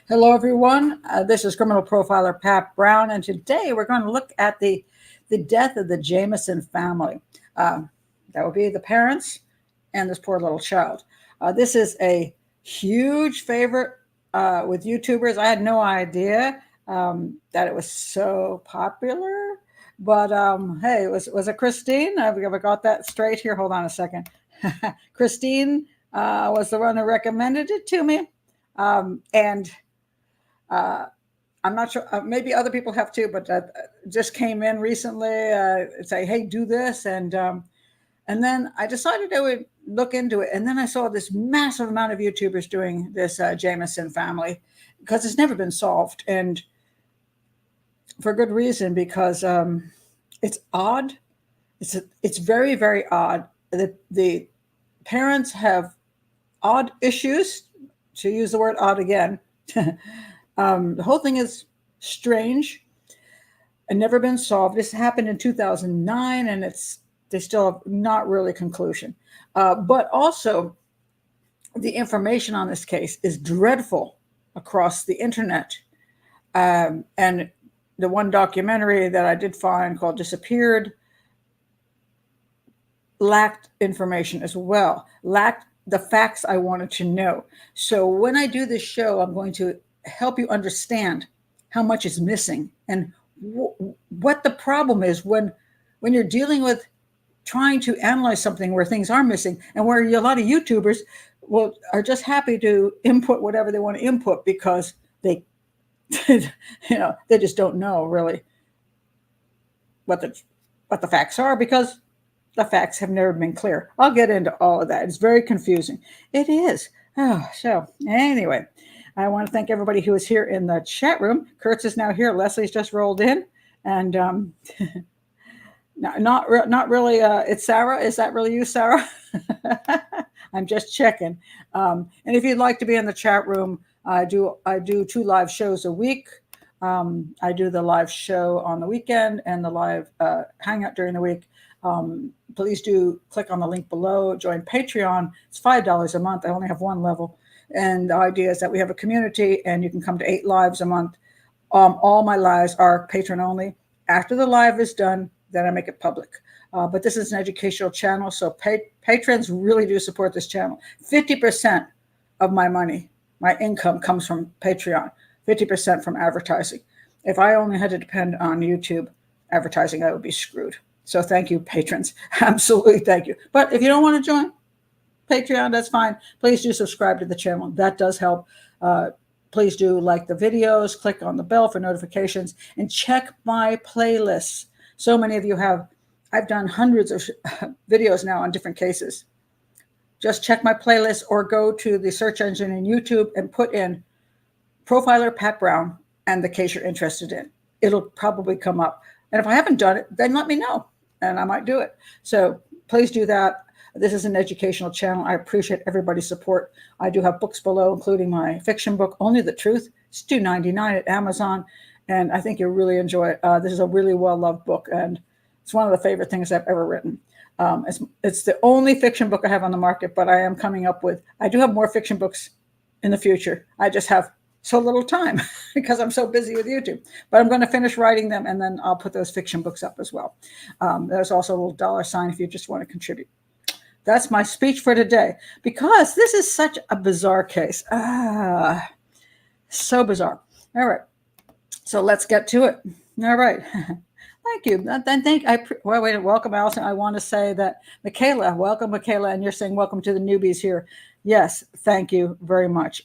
Hello, everyone. This is criminal profiler Pat Brown, and today we're going to look at the death of the Jamison family. That would be the parents and this poor little child. This is a huge favorite with YouTubers. I had no idea that it was so popular, but hey, was it Christine? Have I got that straight here? Hold on a second. Christine was the one who recommended it to me, and uh, I'm not sure. Maybe other people have too, but just came in recently. Say, hey, do this, and then I decided I would look into it. And then I saw this massive amount of YouTubers doing this Jameson family because it's never been solved, and for good reason because it's odd. It's very very odd. The parents have odd issues, to use the word odd again. The whole thing is strange and never been solved. This happened in 2009, and they still have not really conclusion. But also, the information on this case is dreadful across the internet. And the one documentary that I did find called Disappeared lacked information as well, lacked the facts I wanted to know. So when I do this show, I'm going to help you understand how much is missing and what the problem is when you're dealing with trying to analyze something where things are missing, and where a lot of YouTubers are just happy to input whatever they want to input because they they just don't know really what the facts are, because the facts have never been clear. I'll get into all of that. It's very confusing. It is. So anyway, I want to thank everybody who is here in the chat room. Kurtz is now here. Leslie's just rolled in, and not really. It's Sarah. Is that really you, Sarah? I'm just checking. And if you'd like to be in the chat room, I do 2 live shows a week. I do the live show on the weekend and the live hangout during the week. Please do click on the link below. Join Patreon. It's $5 a month. I only have one level. And the idea is that we have a community, and you can come to 8 lives a month. All my lives are patron only. After the live is done, then I make it public. But this is an educational channel, so patrons really do support this channel. 50% of my money, my income, comes from Patreon, 50% from advertising. If I only had to depend on YouTube advertising, I would be screwed. So thank you, patrons. Absolutely thank you. But if you don't want to join Patreon, that's fine. Please do subscribe to the channel. That does help. Please do like the videos, click on the bell for notifications, and check my playlists. So many of you have. I've done hundreds of videos now on different cases. Just check my playlist or go to the search engine in YouTube and put in Profiler Pat Brown and the case you're interested in. It'll probably come up. And if I haven't done it, then let me know, and I might do it. So please do that. This is an educational channel. I appreciate everybody's support. I do have books below, including my fiction book, Only the Truth. It's $2.99 at Amazon, and I think you'll really enjoy it. This is a really well-loved book, and it's one of the favorite things I've ever written. It's the only fiction book I have on the market, but I am coming up with, I do have more fiction books in the future. I just have so little time because I'm so busy with YouTube. But I'm going to finish writing them, and then I'll put those fiction books up as well. There's also a little $ if you just want to contribute. That's my speech for today, because this is such a bizarre case. So bizarre. All right. So let's get to it. All right. Thank you. Welcome, Allison. I want to say that Michaela, welcome, Michaela, and you're saying welcome to the newbies here. Yes, thank you very much.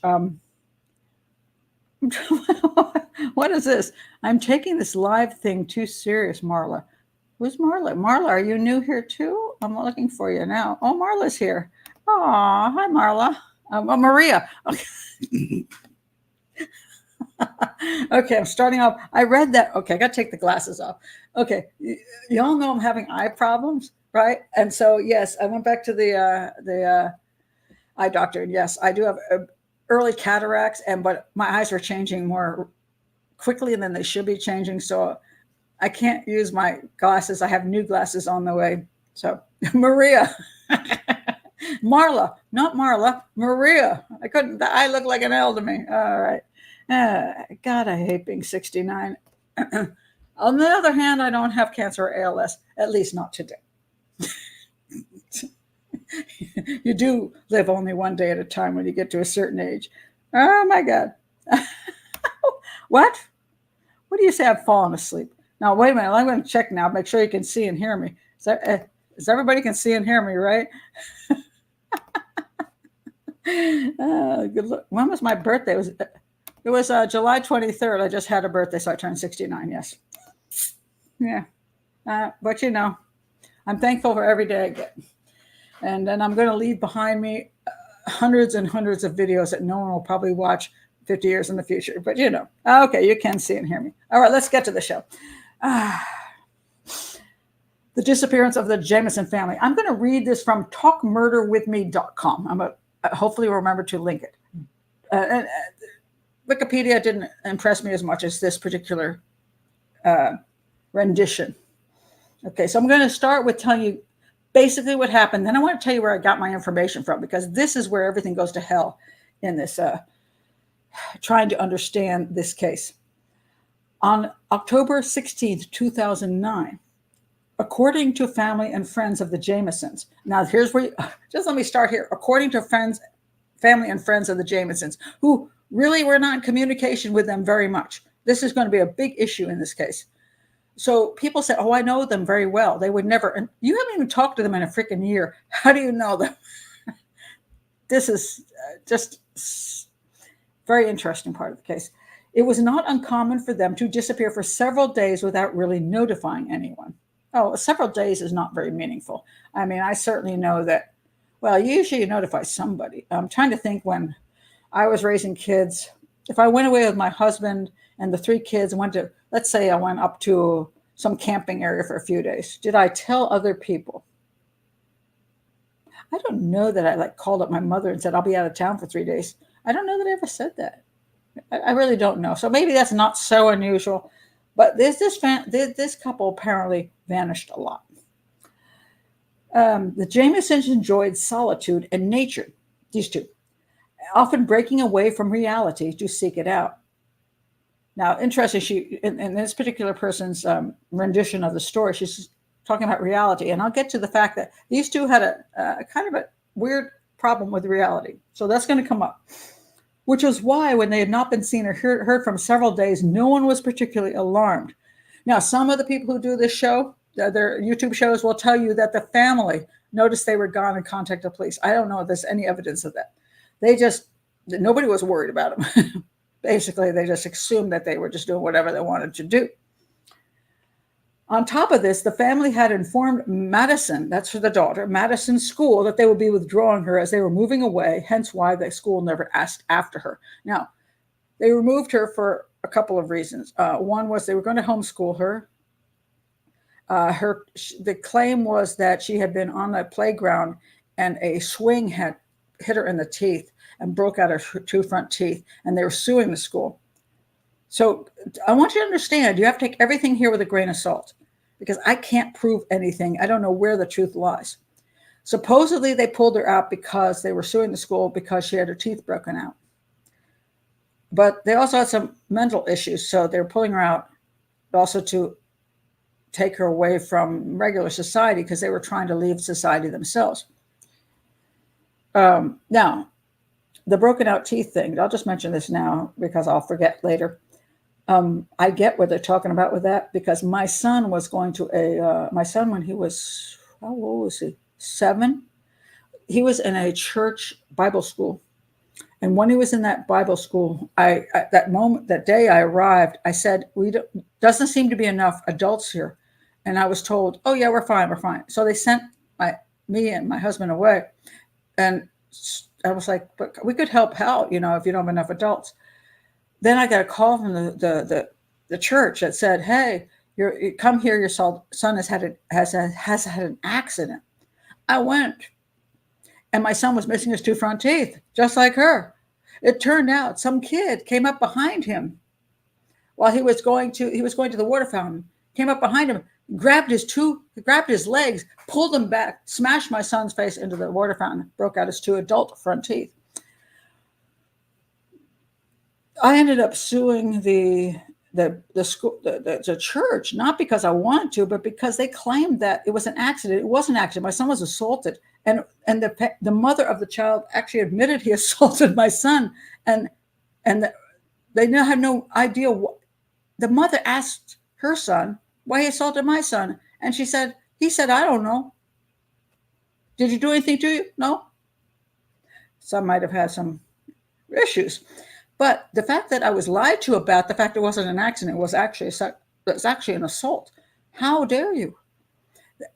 What is this? I'm taking this live thing too serious, Marla. Who's Marla? Marla, are you new here too? I'm looking for you now. Oh, Marla's here. Oh, hi, Marla. Maria. Okay. Okay, I'm starting off. I read that. Okay, I got to take the glasses off. Okay, y'all know I'm having eye problems, right? And so, yes, I went back to the eye doctor. And yes, I do have early cataracts, but my eyes are changing more quickly than they should be changing. So I can't use my glasses. I have new glasses on the way. So Maria, Marla, not Marla, Maria. I look like an L to me. All right. God, I hate being 69. On the other hand, I don't have cancer or ALS, at least not today. You do live only one day at a time when you get to a certain age. Oh my God. What? What do you say? I've fallen asleep. Now, wait a minute. I'm going to check now. Make sure you can see and hear me. Is everybody can see and hear me, right? Good look. When was my birthday? It was July 23rd. I just had a birthday, so I turned 69. Yes. Yeah. But I'm thankful for every day I get. And then I'm going to leave behind me hundreds and hundreds of videos that no one will probably watch 50 years in the future. But okay, you can see and hear me. All right, let's get to the show. The disappearance of the Jamison family. I'm going to read this from talkmurderwithme.com. I'm going to hopefully remember to link it. Wikipedia didn't impress me as much as this particular rendition. Okay, so I'm going to start with telling you basically what happened. Then I want to tell you where I got my information from, because this is where everything goes to hell in this trying to understand this case. On October 16th, 2009, according to family and friends of the Jamisons. Now, here's where just let me start here. According to family and friends of the Jamisons, who really were not in communication with them very much. This is going to be a big issue in this case. So people said, oh, I know them very well. They would never, and you haven't even talked to them in a freaking year. How do you know them? This is just very interesting part of the case. It was not uncommon for them to disappear for several days without really notifying anyone. Oh, several days is not very meaningful. I mean, I certainly know that, well, usually you notify somebody. I'm trying to think when I was raising kids, if I went away with my husband and the 3 kids and went to, let's say I went up to some camping area for a few days, did I tell other people? I don't know that I called up my mother and said, I'll be out of town for 3 days. I don't know that I ever said that. I really don't know. So maybe that's not so unusual. But this couple apparently vanished a lot. The Jamisons enjoyed solitude and nature, these two, often breaking away from reality to seek it out. Now, interesting, in this particular person's rendition of the story, she's talking about reality. And I'll get to the fact that these two had a kind of a weird problem with reality. So that's going to come up, which was why when they had not been seen or heard from several days, no one was particularly alarmed. Now, some of the people who do this show, their YouTube shows, will tell you that the family noticed they were gone and contacted the police. I don't know if there's any evidence of that. Nobody was worried about them. Basically, they just assumed that they were just doing whatever they wanted to do. On top of this, the family had informed Madison, that's for the daughter, Madison's school, that they would be withdrawing her as they were moving away, hence why the school never asked after her. Now, they removed her for a couple of reasons. One was they were going to homeschool her. The claim was that she had been on the playground and a swing had hit her in the teeth and broke out her 2 front teeth, and they were suing the school. So I want you to understand, you have to take everything here with a grain of salt, because I can't prove anything. I don't know where the truth lies. Supposedly they pulled her out because they were suing the school because she had her teeth broken out. But they also had some mental issues, so they were pulling her out also to take her away from regular society because they were trying to leave society themselves. Now, the broken out teeth thing, I'll just mention this now because I'll forget later. I get what they're talking about with that, because my son was going to my son, when he was, how old was he? 7. He was in a church Bible school. And when he was in that Bible school, that day I arrived, I said, doesn't seem to be enough adults here. And I was told, oh yeah, we're fine. So they sent me and my husband away. And I was like, but we could help out, if you don't have enough adults. Then I got a call from the church that said, hey, you come here, your son has had an accident. I went, and my son was missing his 2 front teeth, just like her. It turned out some kid came up behind him while he was going to the water fountain, came up behind him, grabbed his legs, pulled him back, smashed my son's face into the water fountain, broke out his 2 adult front teeth. I ended up suing the school, the church, not because I wanted to, but because they claimed that it was an accident. It wasn't an accident. My son was assaulted, and the mother of the child actually admitted he assaulted my son, and and they now have no idea what. The mother asked her son why he assaulted my son, and he said, I don't know. Did you do anything to you? No. Some might have had some issues. But the fact that I was lied to about the fact it wasn't an accident was actually an assault. How dare you?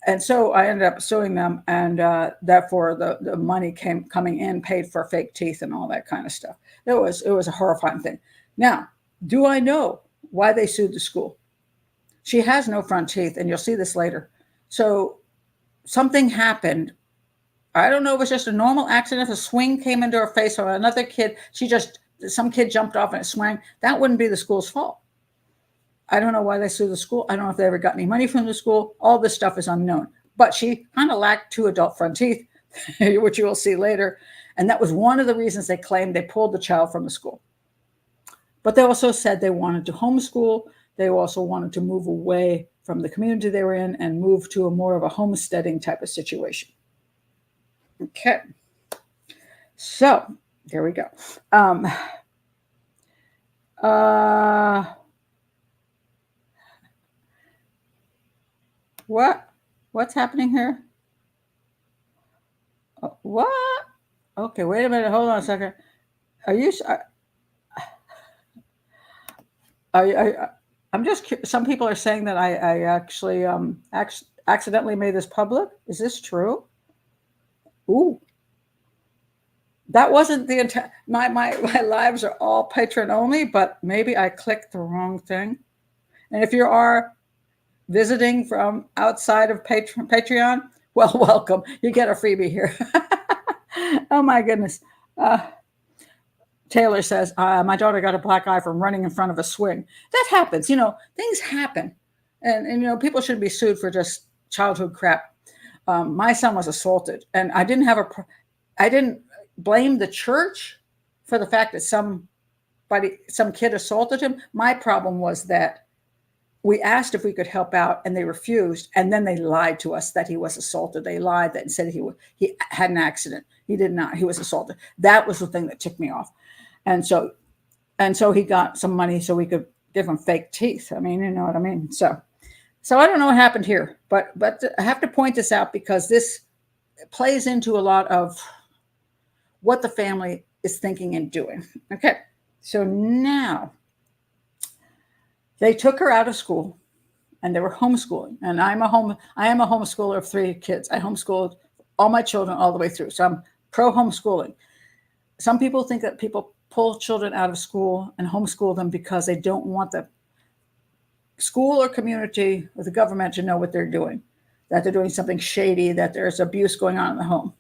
And so I ended up suing them, and therefore the money coming in paid for fake teeth and all that kind of stuff. It was a horrifying thing. Now, do I know why they sued the school? She has no front teeth, and you'll see this later. So something happened. I don't know if it was just a normal accident. If a swing came into her face or another kid, some kid jumped off and it swung. That wouldn't be the school's fault. I don't know why they sued the school. I don't know if they ever got any money from the school. All this stuff is unknown. But she kind of lacked 2 adult front teeth, which you will see later. And that was one of the reasons they claimed they pulled the child from the school. But they also said they wanted to homeschool. They also wanted to move away from the community they were in and move to a more of a homesteading type of situation. Okay. So here we go. What's happening here? What? Okay, wait a minute. Hold on a second. Are you? I'm just. Some people are saying that I actually accidentally made this public. Is this true? Ooh, that wasn't the intent. My lives are all Patreon only, but maybe I clicked the wrong thing. And if you are visiting from outside of Patreon, well, welcome. You get a freebie here. Oh my goodness. Taylor says, my daughter got a black eye from running in front of a swing. That happens. Things happen. And people shouldn't be sued for just childhood crap. My son was assaulted, and I didn't blame the church for the fact that some kid assaulted him. My problem was that we asked if we could help out, and they refused. And then they lied to us that he was assaulted. They lied and said he had an accident. He did not. He was assaulted. That was the thing that ticked me off. And so he got some money so we could give him fake teeth. I mean, you know what I mean? So I don't know what happened here, but I have to point this out because this plays into a lot of what the family is thinking and doing. Okay. So now they took her out of school and they were homeschooling. And I am a homeschooler of 3 kids. I homeschooled all my children all the way through. So I'm pro homeschooling. Some people think that people pull children out of school and homeschool them because they don't want the school or community or the government to know what they're doing, that they're doing something shady, that there's abuse going on in the home.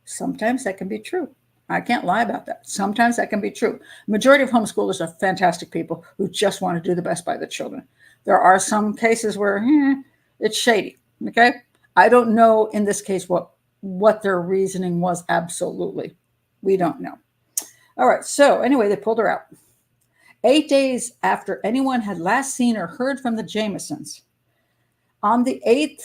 Sometimes that can be true. I can't lie about that. Sometimes that can be true. Majority of homeschoolers are fantastic people who just want to do the best by the children. There are some cases where it's shady. Okay. I don't know in this case what their reasoning was. Absolutely. We don't know. All right. So anyway, they pulled her out. 8 days after anyone had last seen or heard from the Jamisons, on the 8th,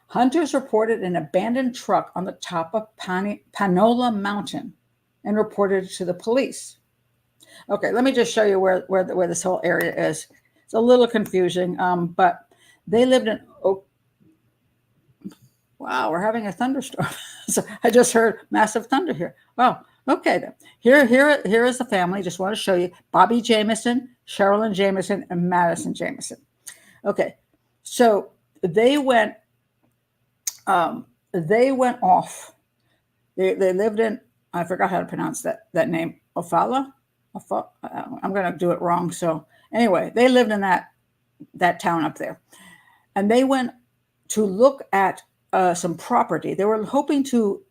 hunters reported an abandoned truck on the top of Panola Mountain and reported it to the police. Okay, let me just show you where this whole area is. It's a little confusing, but they lived in Oak. Wow, we're having a thunderstorm. So I just heard massive thunder here. Wow. Okay, then. Here is the family. Just want to show you Bobby Jamison, Sherilyn Jamison, and Madison Jamison. Okay, so they went off. They lived in, I forgot how to pronounce that name, Ofala. I'm going to do it wrong. So anyway, they lived in that town up there, and they went to look at some property. They were hoping to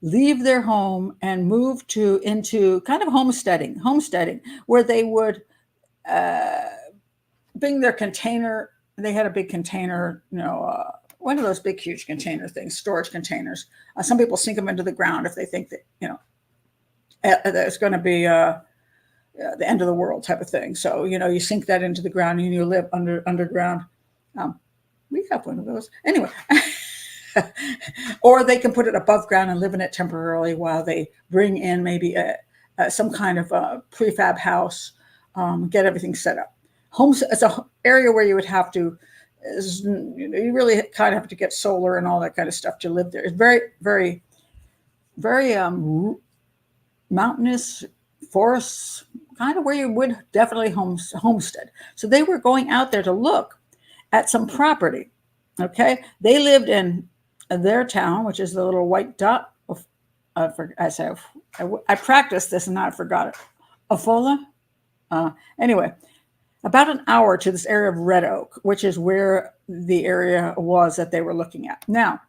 leave their home and move into kind of homesteading, where they would bring their container. They had a big container, one of those big, huge container things, storage containers. Some people sink them into the ground if they think that, There's going to be the end of the world type of thing. So, you sink that into the ground and you live underground. We have one of those. Anyway. Or they can put it above ground and live in it temporarily while they bring in maybe some kind of a prefab house, get everything set up. Homes, it's an area where you would have to, you really kind of have to get solar and all that kind of stuff to live there. It's very, very, very mountainous, forests, kind of where you would definitely homestead. So they were going out there to look at some property. Okay, they lived in their town, which is the little white dot. I practiced this and now I forgot it. Afola. Anyway, about an hour to this area of Red Oak, which is where the area was that they were looking at. Now,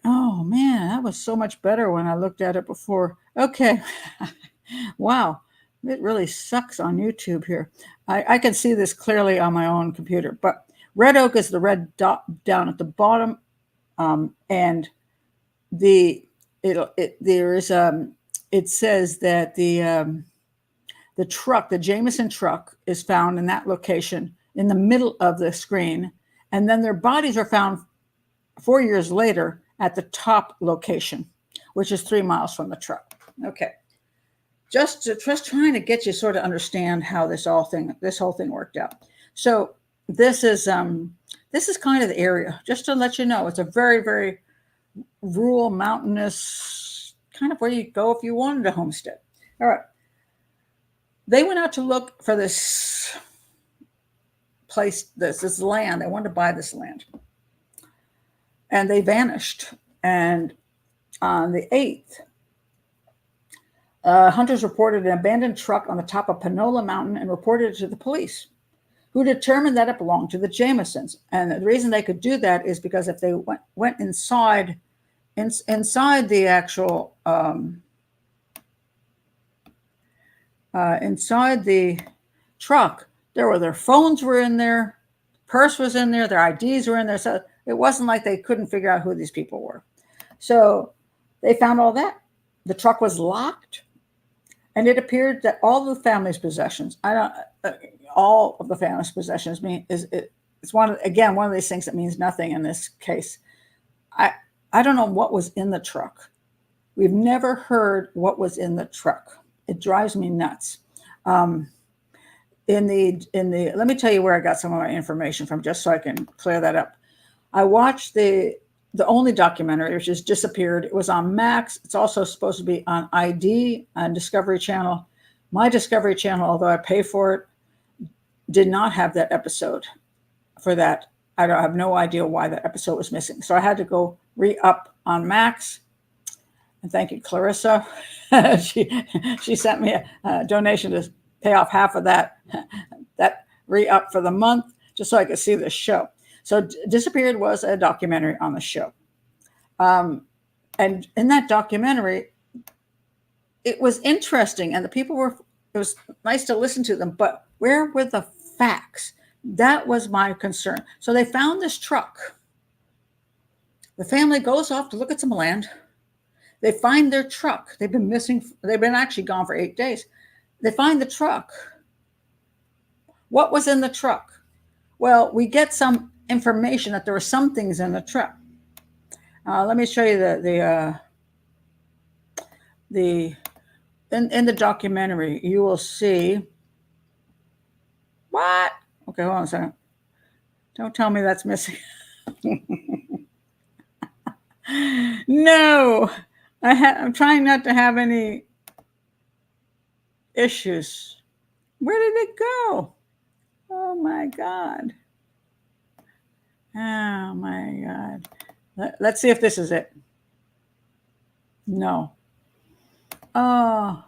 oh man, that was so much better when I looked at it before. Okay, wow, it really sucks on YouTube here. I can see this clearly on my own computer, but Red Oak is the red dot down at the bottom, and it says that the truck, the Jameson truck, is found in that location in the middle of the screen, and then their bodies are found 4 years later at the top location, which is 3 miles from the truck. Okay, just trying to get you sort of understand how this whole thing worked out. So this is kind of the area, just to let you know. It's a very, very rural, mountainous, kind of where you go if you wanted a homestead. All right. They went out to look for this place, this land. They wanted to buy this land. And they vanished. And on the 8th, hunters reported an abandoned truck on the top of Panola Mountain and reported it to the police, who determined that it belonged to the Jamesons. And the reason they could do that is because if they went inside the actual inside the truck, their phones were in there, purse was in there, their IDs were in there. So it wasn't like they couldn't figure out who these people were. So they found all that. The truck was locked, and it appeared that all of the family's possessions, all of the family's possessions it's one of these things that means nothing in this case. I don't know what was in the truck. We've never heard what was in the truck. It drives me nuts. Let me tell you where I got some of my information from, just so I can clear that up. I watched the only documentary, which has disappeared. It was on Max. It's also supposed to be on ID and Discovery Channel. My Discovery Channel, although I pay for it, did not have that episode for that. I have no idea why that episode was missing. So I had to go re-up on Max. And thank you, Clarissa. she sent me a donation to pay off half of that re-up for the month, just so I could see this show. So Disappeared was a documentary on the show. And in that documentary, it was interesting, and it was nice to listen to them, but where were the facts? That was my concern. So they found this truck. The family goes off to look at some land. They find their truck. They've been missing. They've been actually gone for 8 days. They find the truck. What was in the truck? Well, we get some information that there were some things in the truck. Let me show you in the documentary. You will see what? Okay, hold on a second. Don't tell me that's missing. No, I'm trying not to have any issues. Where did it go? Oh my God. Oh my God. Let's see if this is it. No. Oh.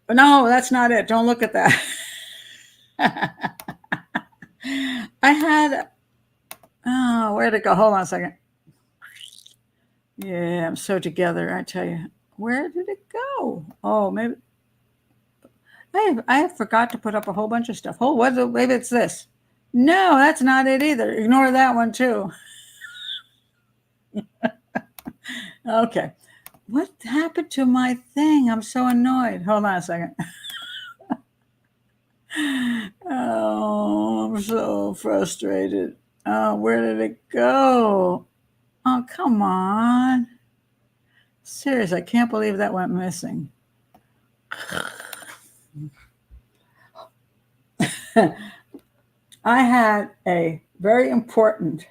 No, that's not it. Don't look at that. Where'd it go? Hold on a second. Yeah, I'm so together, I tell you. Where did it go? Oh, maybe I forgot to put up a whole bunch of stuff. Maybe it's this. No, that's not it either. Ignore that one too. Okay. What happened to my thing? I'm so annoyed. Hold on a second. Oh, I'm so frustrated. Oh, where did it go? Oh, come on. Seriously, I can't believe that went missing. I had a very important,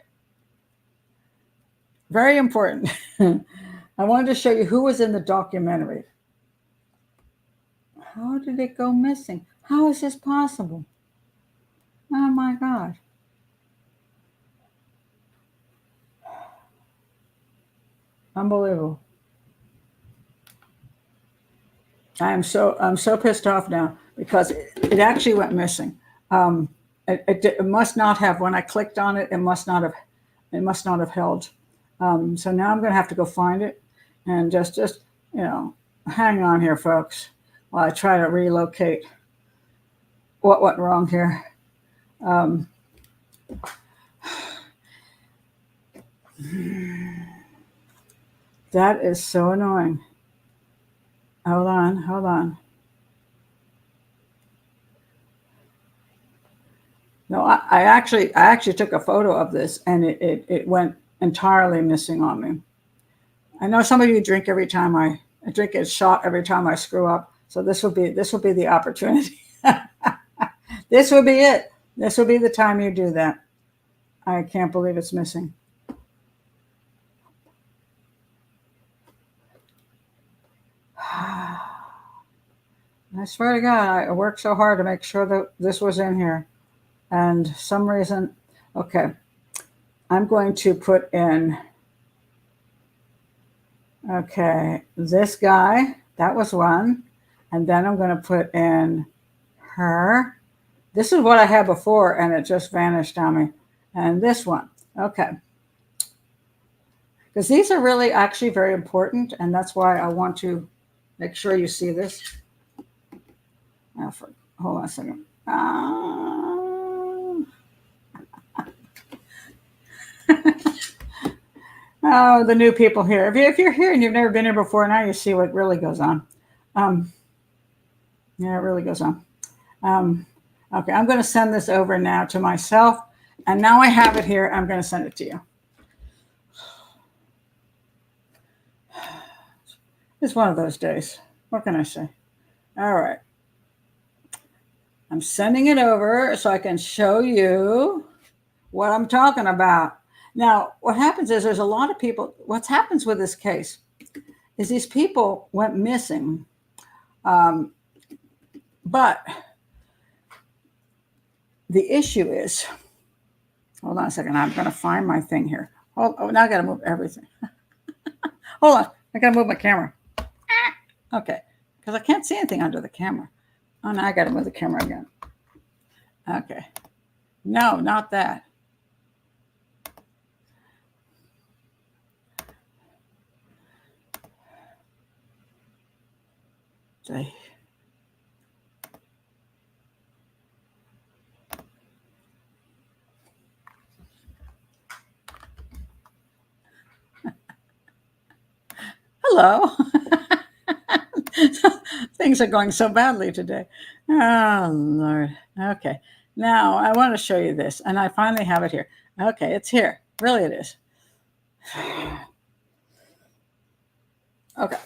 I wanted to show you who was in the documentary. How did it go missing? How is this possible? Oh my God. Unbelievable. I'm so pissed off now because it actually went missing. Um, it must not have, when I clicked on it, it must not have held. So now I'm going to have to go find it and just hang on here, folks, while I try to relocate what went wrong here. That is so annoying. Hold on. No, I actually took a photo of this and it went entirely missing on me. I know some of you drink every time I drink a shot every time I screw up. So this will be the opportunity. This will be it. This will be the time you do that. I can't believe it's missing. I swear to God, I worked so hard to make sure that this was in here. And some reason, okay, I'm going to put in, okay, this guy, that was one. And then I'm going to put in her. This is what I had before, and it just vanished on me. And this one, okay. Because these are really actually very important, and that's why I want to make sure you see this. Hold on a second. Oh, the new people here. If you're here and you've never been here before, now you see what really goes on. Yeah, it really goes on. Okay, I'm going to send this over now to myself, and now I have it here. I'm going to send it to you. It's one of those days. What can I say? All right. I'm sending it over so I can show you what I'm talking about. Now, what happens is there's a lot of people. What happens with this case is these people went missing, but the issue is, hold on a second. I'm going to find my thing here. Oh, now I got to move everything. Hold on. I got to move my camera. Okay, because I can't see anything under the camera. Oh, now I got to move the camera again. Okay. No, not that. See. Hello. Things are going so badly today. Oh, Lord. Okay. Now, I want to show you this, and I finally have it here. Okay, it's here. Really, it is. Okay.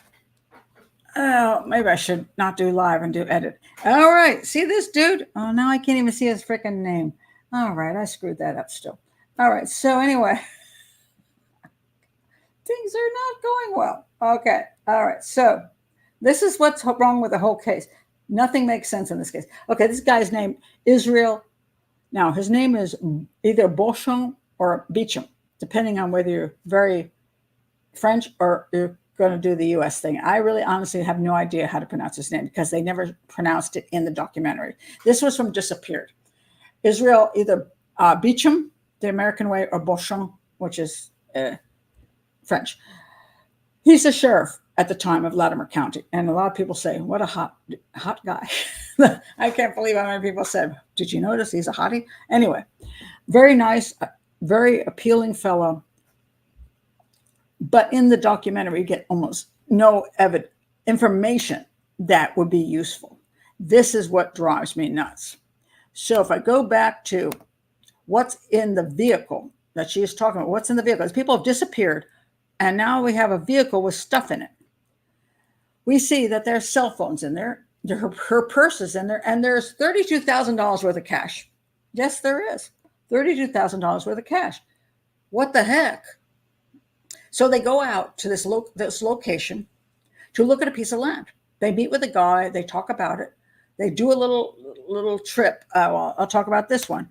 Oh, maybe I should not do live and do edit. All right. See this dude? Oh, now I can't even see his freaking name. All right. I screwed that up still. All right. So, anyway, things are not going well. Okay. All right. So, this is what's wrong with the whole case. Nothing makes sense in this case. Okay, this guy's name, Israel. Now, his name is either Beauchamp or Beecham, depending on whether you're very French or you're going to do the US thing. I really honestly have no idea how to pronounce his name because they never pronounced it in the documentary. This was from Disappeared. Israel, either Beecham, the American way, or Beauchamp, which is French. He's the sheriff at the time of Latimer County. And a lot of people say, what a hot guy. I can't believe how many people said, did you notice he's a hottie? Anyway, very nice, very appealing fellow. But in the documentary, you get almost no information that would be useful. This is what drives me nuts. So if I go back to what's in the vehicle that she is talking about, what's in the vehicle? As people have disappeared, and now we have a vehicle with stuff in it. We see that there's cell phones in there, her purse is in there, and there's $32,000 worth of cash. Yes, there is $32,000 worth of cash. What the heck? So they go out to this location to look at a piece of land. They meet with a guy. They talk about it. They do a little trip. Well, I'll talk about this one.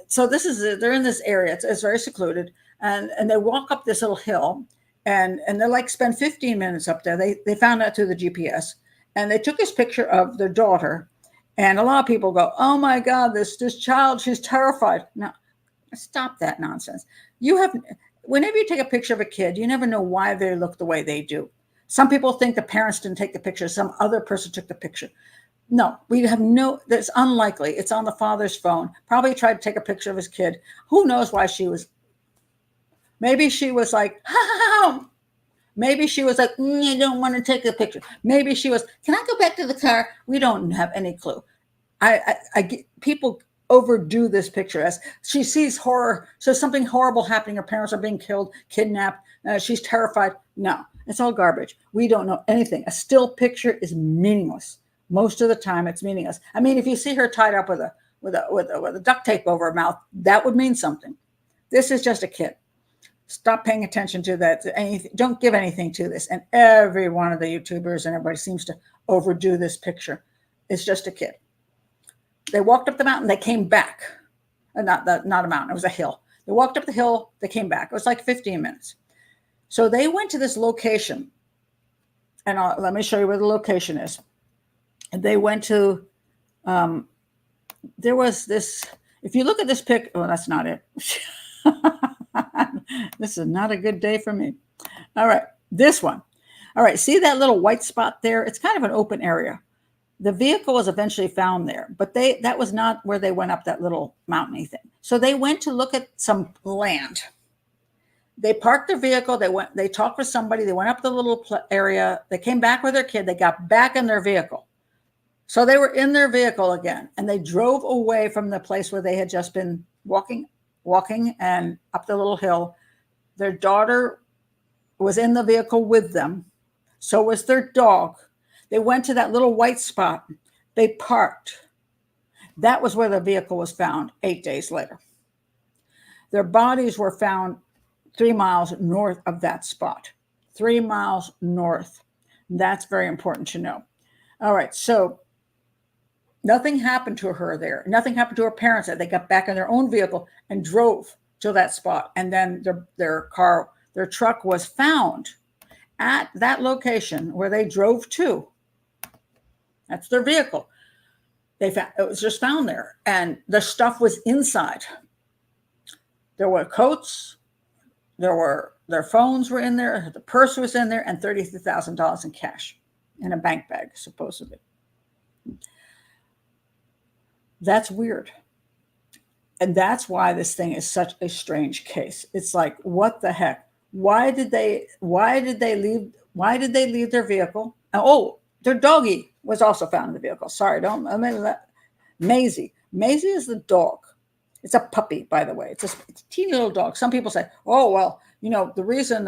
So they're in this area. It's very secluded, and they walk up this little hill, and they're like spend 15 minutes up there. They found out through the GPS, and they took this picture of their daughter, and a lot of people go, "Oh my God, this child, she's terrified." Now, stop that nonsense. Whenever you take a picture of a kid, you never know why they look the way they do. Some people think the parents didn't take the picture. Some other person took the picture. No, that's unlikely. It's on the father's phone. Probably tried to take a picture of his kid. Who knows why maybe she was like, maybe she was like, I don't want to take a picture. Maybe she was, can I go back to the car? We don't have any clue. People overdo this picture as she sees horror. So something horrible happening. Her parents are being killed, kidnapped. She's terrified. No, it's all garbage. We don't know anything. A still picture is meaningless. Most of the time it's meaningless. I mean, if you see her tied up with a duct tape over her mouth, that would mean something. This is just a kid. Stop paying attention to that. Don't give anything to this. And every one of the YouTubers and everybody seems to overdo this picture. It's just a kid. They walked up the mountain. They came back. Not a mountain. It was a hill. They walked up the hill. They came back. It was like 15 minutes. So they went to this location. And let me show you where the location is. And they went to, there was this, if you look at this pic, oh, that's not it. This is not a good day for me. All right, this one. All right, see that little white spot there? It's kind of an open area. The vehicle was eventually found there, but that was not where they went up that little mountainy thing. So they went to look at some land. They parked their vehicle. They talked with somebody. They went up the little area. They came back with their kid. They got back in their vehicle. So they were in their vehicle again, and they drove away from the place where they had just been walking and up the little hill. Their daughter was in the vehicle with them. So was their dog. They went to that little white spot. They parked. That was where the vehicle was found 8 days later. Their bodies were found 3 miles north of that spot. 3 miles north. That's very important to know. All right, so nothing happened to her there. Nothing happened to her parents. They got back in their own vehicle and drove to that spot. And then their truck was found at that location where they drove to. That's their vehicle. It was just found there. And the stuff was inside. There were coats. Their phones were in there. The purse was in there, and $32,000 in cash in a bank bag, supposedly. That's weird. And that's why this thing is such a strange case. It's like, what the heck? Why did they leave their vehicle? Oh, their doggie was also found in the vehicle. Sorry, I mean that. Maisie. Maisie is the dog. It's a puppy, by the way. It's a teeny little dog. Some people say, oh, well, the reason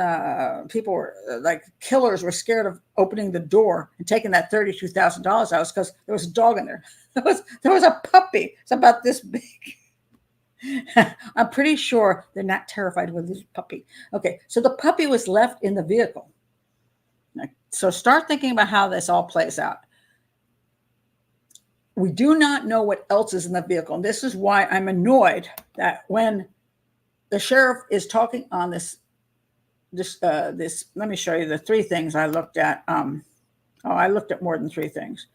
people were like killers were scared of opening the door and taking that $32,000 out was because there was a dog in there. There was a puppy. It's about this big. I'm pretty sure they're not terrified with this puppy. Okay, so the puppy was left in the vehicle. So start thinking about how this all plays out. We do not know what else is in the vehicle. And this is why I'm annoyed that when the sheriff is talking on this, let me show you the 3 things I looked at. I looked at more than 3 things.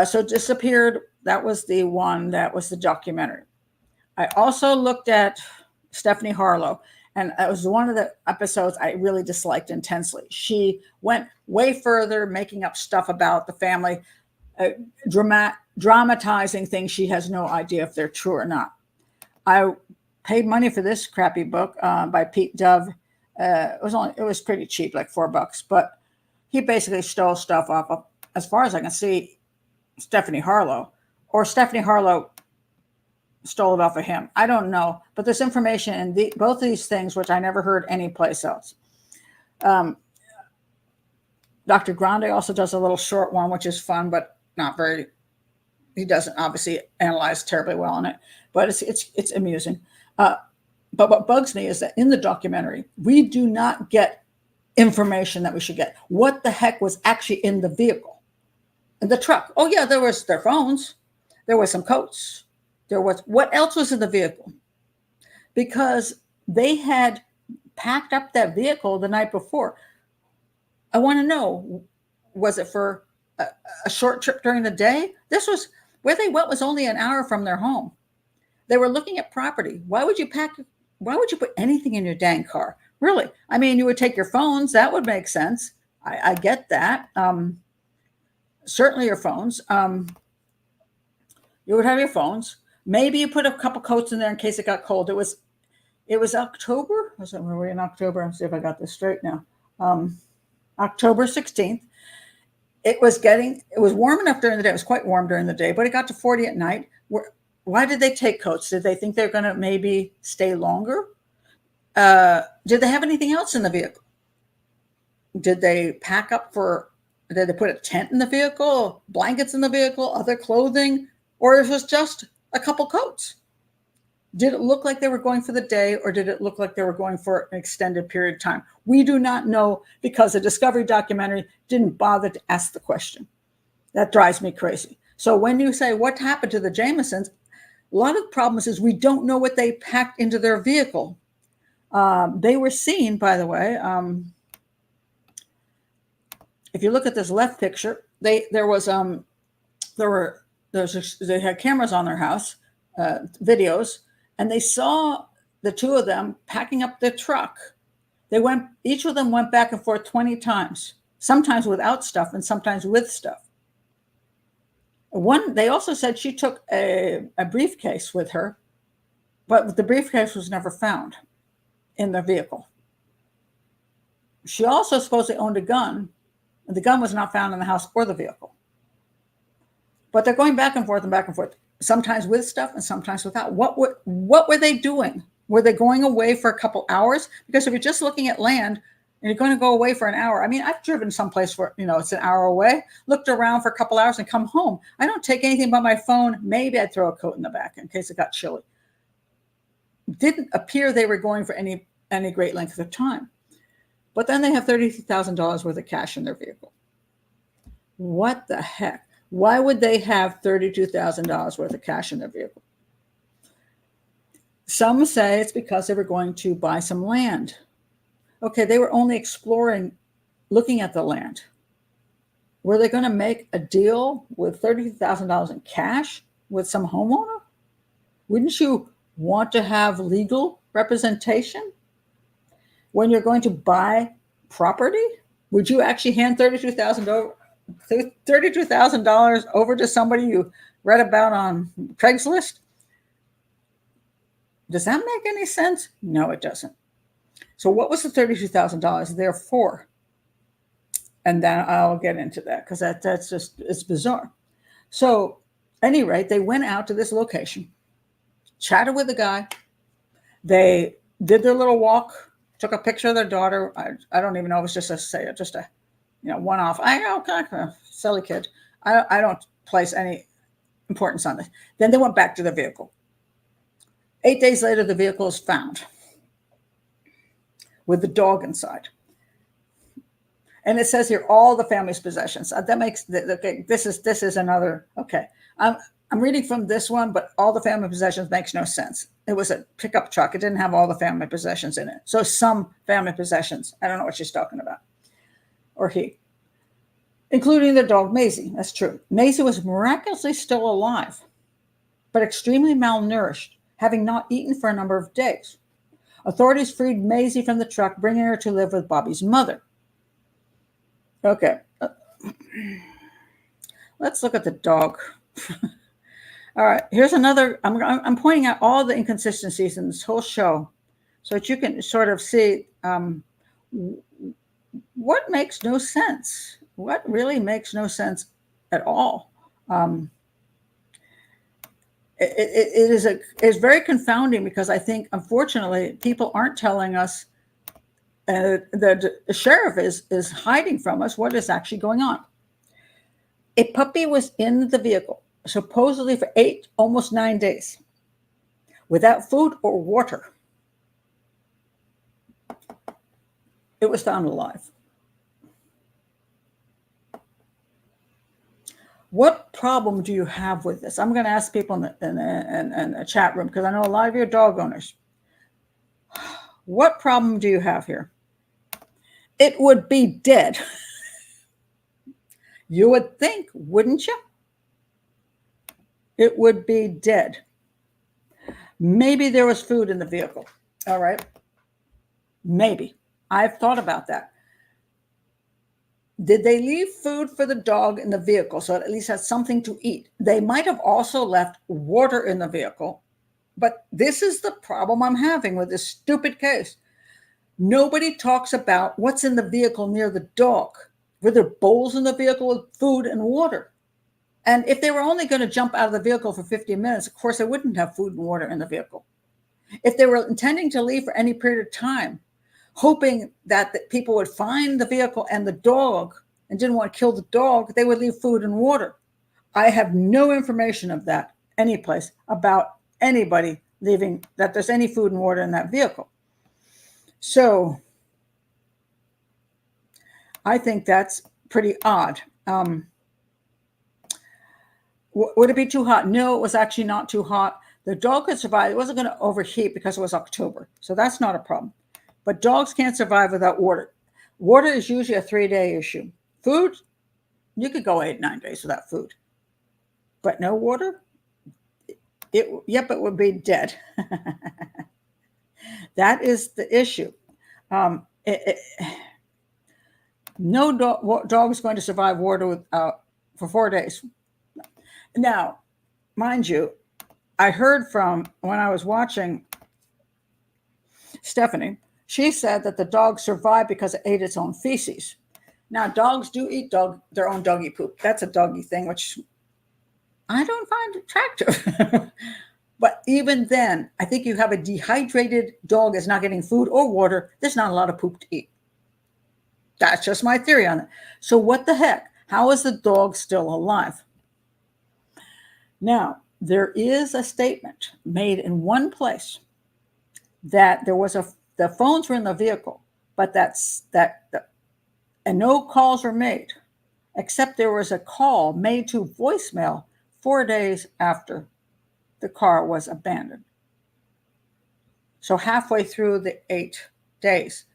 So disappeared. That was the one. That was the documentary. I also looked at Stephanie Harlow, and that was one of the episodes I really disliked intensely. She went way further, making up stuff about the family, dramatizing things she has no idea if they're true or not. I paid money for this crappy book by Pete Dove. It was pretty cheap, like $4, but he basically stole stuff off of, as far as I can see, Stephanie Harlow, or Stephanie Harlow stole it off of him. I don't know, but there's information in both of these things which I never heard anyplace else. Dr. Grande also does a little short one, which is fun, but not very. He doesn't obviously analyze terribly well on it, but it's amusing. But what bugs me is that in the documentary, we do not get information that we should get. What the heck was actually in the vehicle, in the truck? Oh yeah, there was their phones, there were some coats, there was, what else was in the vehicle? Because they had packed up that vehicle the night before. I want to know, was it for a short trip during the day? This was, where they went was only an hour from their home. They were looking at property. Why would you put anything in your dang car? Really? I mean, you would take your phones. That would make sense. I get that. Certainly your phones. You would have your phones. Maybe you put a couple coats in there in case it got cold. It was October. Were we in October? Let's see if I got this straight now. October 16th. It was warm enough during the day. It was quite warm during the day, but it got to 40 at night. Why did they take coats? Did they think they're going to maybe stay longer? Did they have anything else in the vehicle? Did they did they put a tent in the vehicle, blankets in the vehicle, other clothing, or it was just a couple coats? Did it look like they were going for the day, or did it look like they were going for an extended period of time? We do not know, because the Discovery documentary didn't bother to ask the question. That drives me crazy. So when you say, what happened to the Jamisons? A lot of the problems is we don't know what they packed into their vehicle. They were seen, by the way, if you look at this left picture, they had cameras on their house, videos, and they saw the two of them packing up the truck. Each of them went back and forth 20 times, sometimes without stuff and sometimes with stuff. They also said she took a briefcase with her, but the briefcase was never found in their vehicle. She also supposedly owned a gun, and the gun was not found in the house or the vehicle. But they're going back and forth, sometimes with stuff and sometimes without. What were they doing? Were they going away for a couple hours? Because if you're just looking at land and you're going to go away for an hour, I mean, I've driven someplace where, it's an hour away, looked around for a couple hours and come home. I don't take anything but my phone. Maybe I'd throw a coat in the back in case it got chilly. Didn't appear they were going for any great length of time. But then they have $32,000 worth of cash in their vehicle. What the heck? Why would they have $32,000 worth of cash in their vehicle? Some say it's because they were going to buy some land. Okay, they were only exploring, looking at the land. Were they going to make a deal with $32,000 in cash with some homeowner? Wouldn't you want to have legal representation when you're going to buy property? Would you actually hand $32,000 over to somebody you read about on Craigslist? Does that make any sense? No, it doesn't. So what was the $32,000 there for? And then I'll get into that, because that's just, it's bizarre. So at any rate, they went out to this location, chatted with the guy. They did their little walk, took a picture of their daughter. I don't even know if it's just a one-off. Kind of a silly kid. I don't place any importance on this. Then they went back to the vehicle. 8 days later, the vehicle is found with the dog inside. And it says here, all the family's possessions. That makes, okay, this is another, okay. I'm reading from this one, but all the family possessions makes no sense. It was a pickup truck. It didn't have all the family possessions in it. So some family possessions. I don't know what she's talking about. Or he. Including the dog, Maisie. That's true. Maisie was miraculously still alive, but extremely malnourished, having not eaten for a number of days. Authorities freed Maisie from the truck, bringing her to live with Bobby's mother. Okay. Let's look at the dog. All right. Here's another. I'm pointing out all the inconsistencies in this whole show so that you can sort of see what makes no sense, what really makes no sense at all. It's very confounding because I think, unfortunately, people aren't telling us. The sheriff is hiding from us what is actually going on. A puppy was in the vehicle supposedly for 8, almost 9 days, without food or water. It was found alive. What problem do you have with this? I'm going to ask people in the chat room, because I know a lot of you are dog owners. What problem do you have here? It would be dead. You would think, wouldn't you? It would be dead. Maybe there was food in the vehicle. All right. Maybe. I've thought about that. Did they leave food for the dog in the vehicle so it at least has something to eat? They might have also left water in the vehicle. But this is the problem I'm having with this stupid case. Nobody talks about what's in the vehicle near the dog. Were there bowls in the vehicle with food and water? And if they were only going to jump out of the vehicle for 15 minutes, of course, they wouldn't have food and water in the vehicle. If they were intending to leave for any period of time, hoping that people would find the vehicle and the dog and didn't want to kill the dog, they would leave food and water. I have no information of that anyplace about anybody leaving, that there's any food and water in that vehicle. So I think that's pretty odd. Would it be too hot? No, it was actually not too hot. The dog could survive. It wasn't going to overheat because it was October. So that's not a problem. But dogs can't survive without water. Water is usually a 3-day issue. Food, you could go 8, 9 days without food. But no water? It would be dead. That is the issue. No dog is going to survive water for 4 days. Now, mind you, I heard from, when I was watching Stephanie, she said that the dog survived because it ate its own feces. Now, dogs do eat their own doggy poop. That's a doggy thing, which I don't find attractive. But even then, I think you have a dehydrated dog that's not getting food or water. There's not a lot of poop to eat. That's just my theory on it. So what the heck? How is the dog still alive? Now, there is a statement made in one place that there was the phones were in the vehicle, but and no calls were made, except there was a call made to voicemail 4 days after the car was abandoned. So halfway through the 8 days,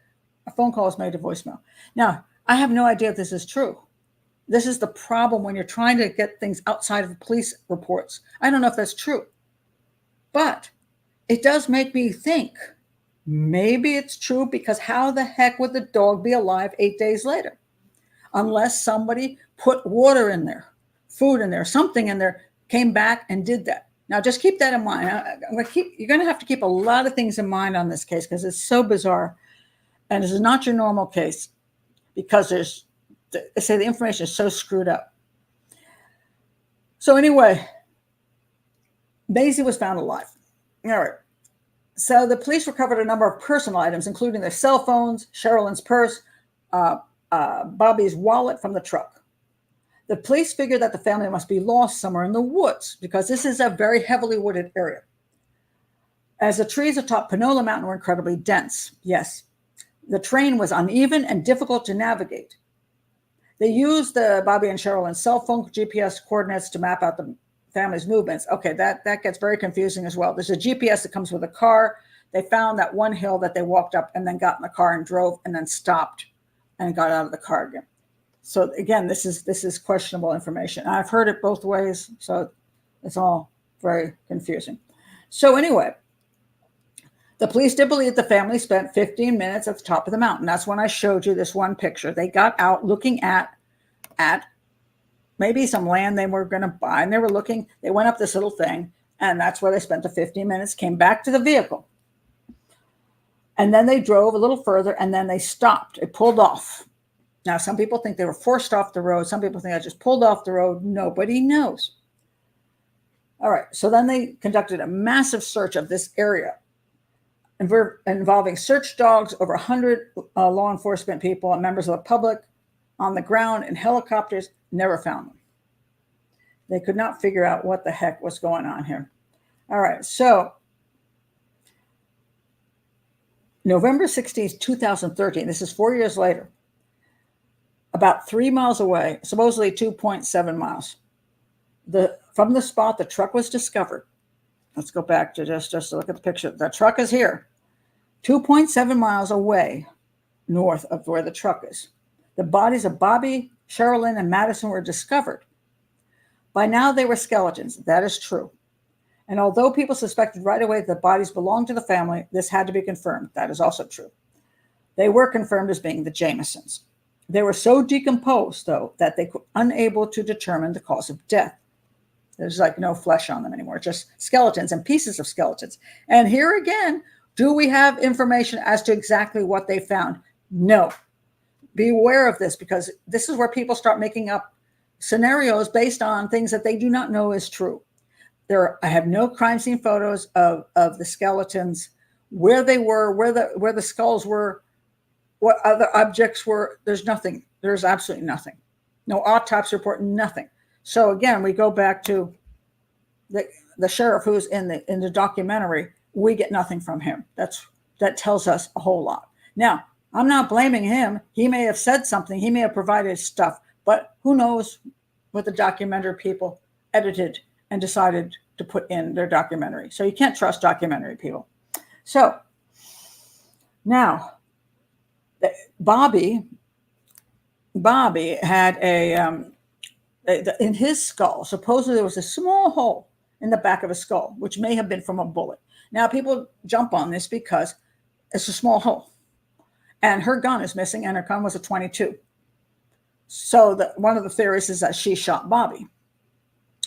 a phone call was made to voicemail. Now, I have no idea if this is true. This is the problem when you're trying to get things outside of police reports. I don't know if that's true, but it does make me think maybe it's true, because how the heck would the dog be alive 8 days later? Unless somebody put water in there, food in there, something in there, came back and did that. Now, just keep that in mind. You're going to have to keep a lot of things in mind on this case because it's so bizarre. And this is not your normal case because the information is so screwed up. So anyway, Maisie was found alive. All right. So the police recovered a number of personal items, including their cell phones, Sherilyn's purse, Bobby's wallet from the truck. The police figured that the family must be lost somewhere in the woods because this is a very heavily wooded area. As the trees atop Panola Mountain were incredibly dense. Yes. The terrain was uneven and difficult to navigate. They used the Bobby and Sherilyn's cell phone GPS coordinates to map out the family's movements. Okay, that gets very confusing as well. There's a GPS that comes with a car. They found that one hill that they walked up and then got in the car and drove and then stopped and got out of the car again. So again, this is questionable information. I've heard it both ways, so it's all very confusing. So anyway, the police did believe the family spent 15 minutes at the top of the mountain. That's when I showed you this one picture. They got out looking at maybe some land they were going to buy, and they went up this little thing, and that's where they spent the 15 minutes, came back to the vehicle. And then they drove a little further and then they stopped. It pulled off. Now, some people think they were forced off the road. Some people think I just pulled off the road. Nobody knows. All right. So then they conducted a massive search of this area involving search dogs, over 100 law enforcement people and members of the public on the ground in helicopters. Never found them. They could not figure out what the heck was going on here. All right. So November 16th, 2013, this is 4 years later, about 3 miles away, supposedly 2.7 miles, from the spot the truck was discovered. Let's go back to just to look at the picture. The truck is here, 2.7 miles away north of where the truck is. The bodies of Bobby, Sherilyn, and Madison were discovered. By now, they were skeletons. That is true. And although people suspected right away that the bodies belonged to the family, this had to be confirmed. That is also true. They were confirmed as being the Jamisons. They were so decomposed, though, that they were unable to determine the cause of death. There's like no flesh on them anymore, just skeletons and pieces of skeletons. And here again, do we have information as to exactly what they found? No. Beware of this, because this is where people start making up scenarios based on things that they do not know is true. I have no crime scene photos of the skeletons, where they were, where the skulls were, what other objects were. There's nothing. There's absolutely nothing. No autopsy report, nothing. So again, we go back to the sheriff who's in the documentary. We get nothing from him. That tells us a whole lot. Now, I'm not blaming him. He may have said something. He may have provided stuff, but who knows what the documentary people edited and decided to put in their documentary. So you can't trust documentary people. So now, Bobby had in his skull, supposedly there was a small hole in the back of his skull, which may have been from a bullet. Now, people jump on this because it's a small hole. And her gun is missing, and her gun was a .22. So one of the theories is that she shot Bobby,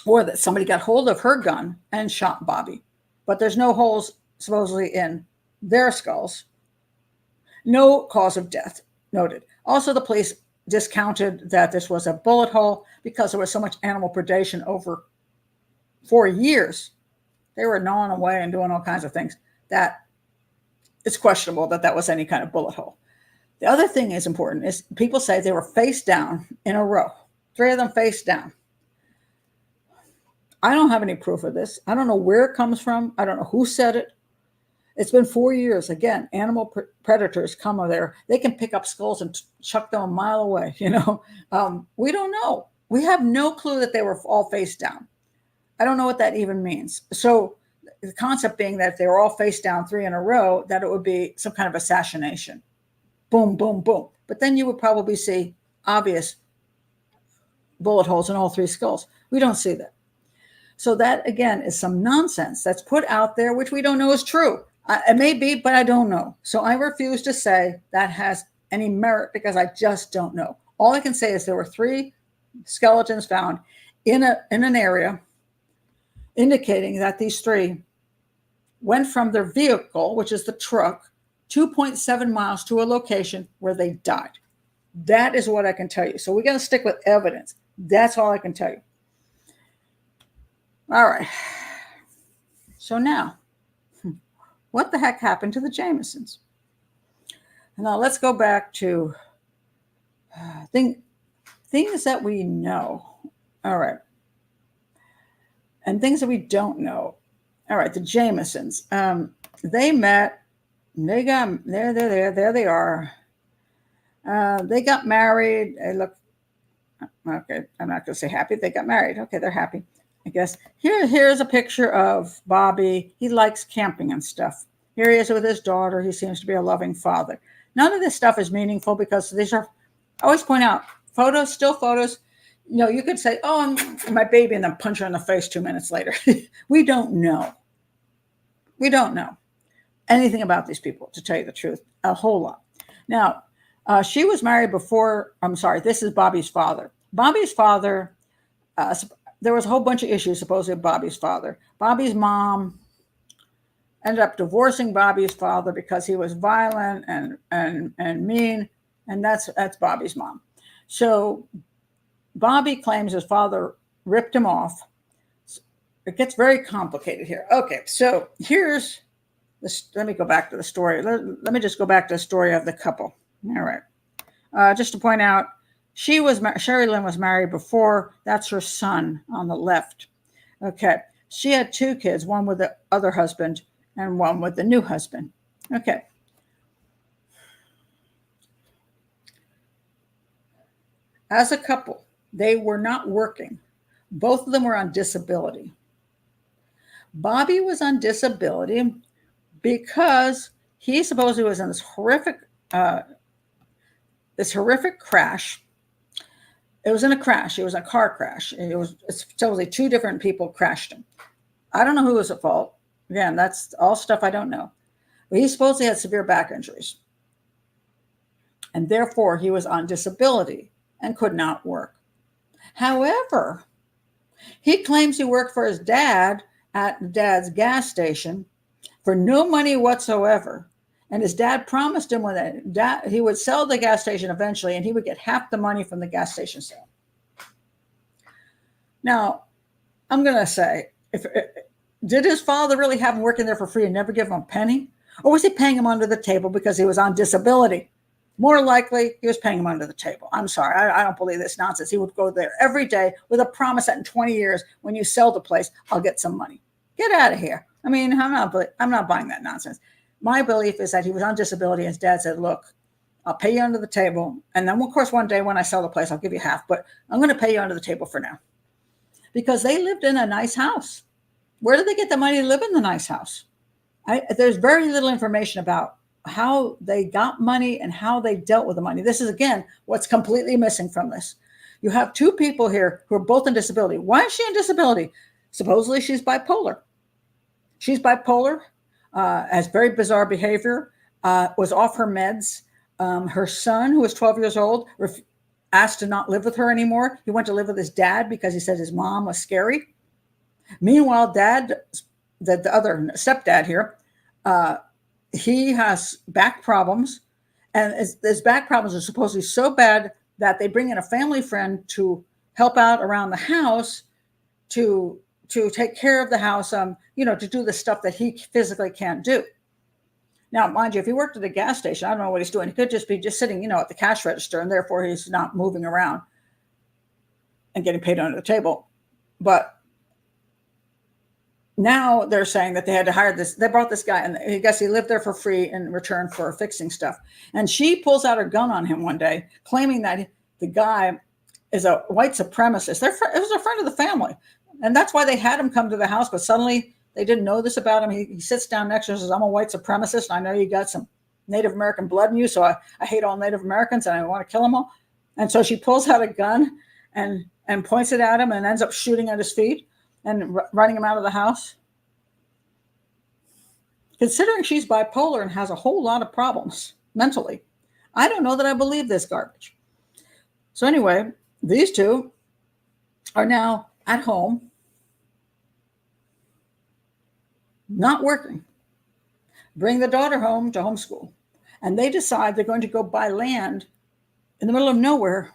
or that somebody got hold of her gun and shot Bobby. But there's no holes supposedly in their skulls. No cause of death noted. Also, the police discounted that this was a bullet hole because there was so much animal predation over 4 years. They were gnawing away and doing all kinds of things that it's questionable that was any kind of bullet hole. The other thing is important is people say they were face down in a row, 3 of them face down. I don't have any proof of this. I don't know where it comes from. I don't know who said it. It's been 4 years. Again, animal predators come over there. They can pick up skulls and chuck them a mile away. We don't know. We have no clue that they were all face down. I don't know what that even means. So the concept being that if they were all face down 3 in a row, that it would be some kind of assassination. Boom, boom, boom. But then you would probably see obvious bullet holes in all 3 skulls. We don't see that. So that, again, is some nonsense that's put out there, which we don't know is true. It may be, but I don't know. So I refuse to say that has any merit because I just don't know. All I can say is there were 3 skeletons found in an area, indicating that these 3 went from their vehicle, which is the truck, 2.7 miles to a location where they died. That is what I can tell you. So we're going to stick with evidence. That's all I can tell you. All right. So now, what the heck happened to the Jamisons? Now let's go back to things that we know. All right. And things that we don't know. All right, the Jamisons. They met. They got there they are. They got married. They look okay. I'm not going to say happy. They got married. Okay, they're happy. I guess here's a picture of Bobby. He likes camping and stuff. Here he is with his daughter. He seems to be a loving father. None of this stuff is meaningful because these are, I always point out, photos, still photos. You could say, oh, I'm my baby, and then punch her in the face 2 minutes later. We don't know. We don't know anything about these people, to tell you the truth, a whole lot. Now, she was married before, this is Bobby's father. Bobby's father, there was a whole bunch of issues supposedly with Bobby's father. Bobby's mom ended up divorcing Bobby's father because he was violent and mean, and that's Bobby's mom. So Bobby claims his father ripped him off. It gets very complicated here. Okay, so here's this. Let me go back to the story. Let me just go back to the story of the couple. All right. Just to point out, Sherry Lynn was married before. That's her son on the left. Okay. She had 2 kids, one with the other husband and one with the new husband. Okay. As a couple, they were not working. Both of them were on disability. Bobby was on disability because he supposedly was in this horrific crash. It was in a crash. It was a car crash. It's supposedly 2 different people crashed him. I don't know who was at fault. Again, that's all stuff I don't know. But he supposedly had severe back injuries. And therefore, he was on disability and could not work. However, he claims he worked for his dad at dad's gas station for no money whatsoever. And his dad promised him he would sell the gas station eventually, and he would get half the money from the gas station sale. Now, I'm going to say, did his father really have him working there for free and never give him a penny? Or was he paying him under the table because he was on disability? More likely, he was paying him under the table. I'm sorry. I don't believe this nonsense. He would go there every day with a promise that in 20 years, when you sell the place, I'll get some money. Get out of here. I mean, I'm not buying that nonsense. My belief is that he was on disability. His dad said, look, I'll pay you under the table. And then, of course, one day when I sell the place, I'll give you half. But I'm going to pay you under the table for now. Because they lived in a nice house. Where did they get the money to live in the nice house? There's very little information about how they got money and how they dealt with the money. This is, again, what's completely missing from this. You have 2 people here who are both on disability. Why is she on disability? Supposedly she's bipolar. She's bipolar, has very bizarre behavior, was off her meds. Her son, who was 12 years old, asked to not live with her anymore. He went to live with his dad because he said his mom was scary. Meanwhile, the other stepdad here, he has back problems, and his back problems are supposedly so bad that they bring in a family friend to help out around the house to take care of the house, to do the stuff that he physically can't do. Now, mind you, if he worked at a gas station, I don't know what he's doing. He could just be sitting, at the cash register, and therefore he's not moving around and getting paid under the table. But now they're saying that they had to hire this. They brought this guy, and I guess he lived there for free in return for fixing stuff. And she pulls out her gun on him one day, claiming that the guy is a white supremacist. It was a friend of the family. And that's why they had him come to the house. But suddenly they didn't know this about him. He sits down next to her and says, I'm a white supremacist. And I know you got some Native American blood in you. So I hate all Native Americans and I want to kill them all. And so she pulls out a gun and points it at him and ends up shooting at his feet and running him out of the house. Considering she's bipolar and has a whole lot of problems mentally, I don't know that I believe this garbage. So anyway, these 2 are now at home, not working. Bring the daughter home to homeschool. And they decide they're going to go buy land in the middle of nowhere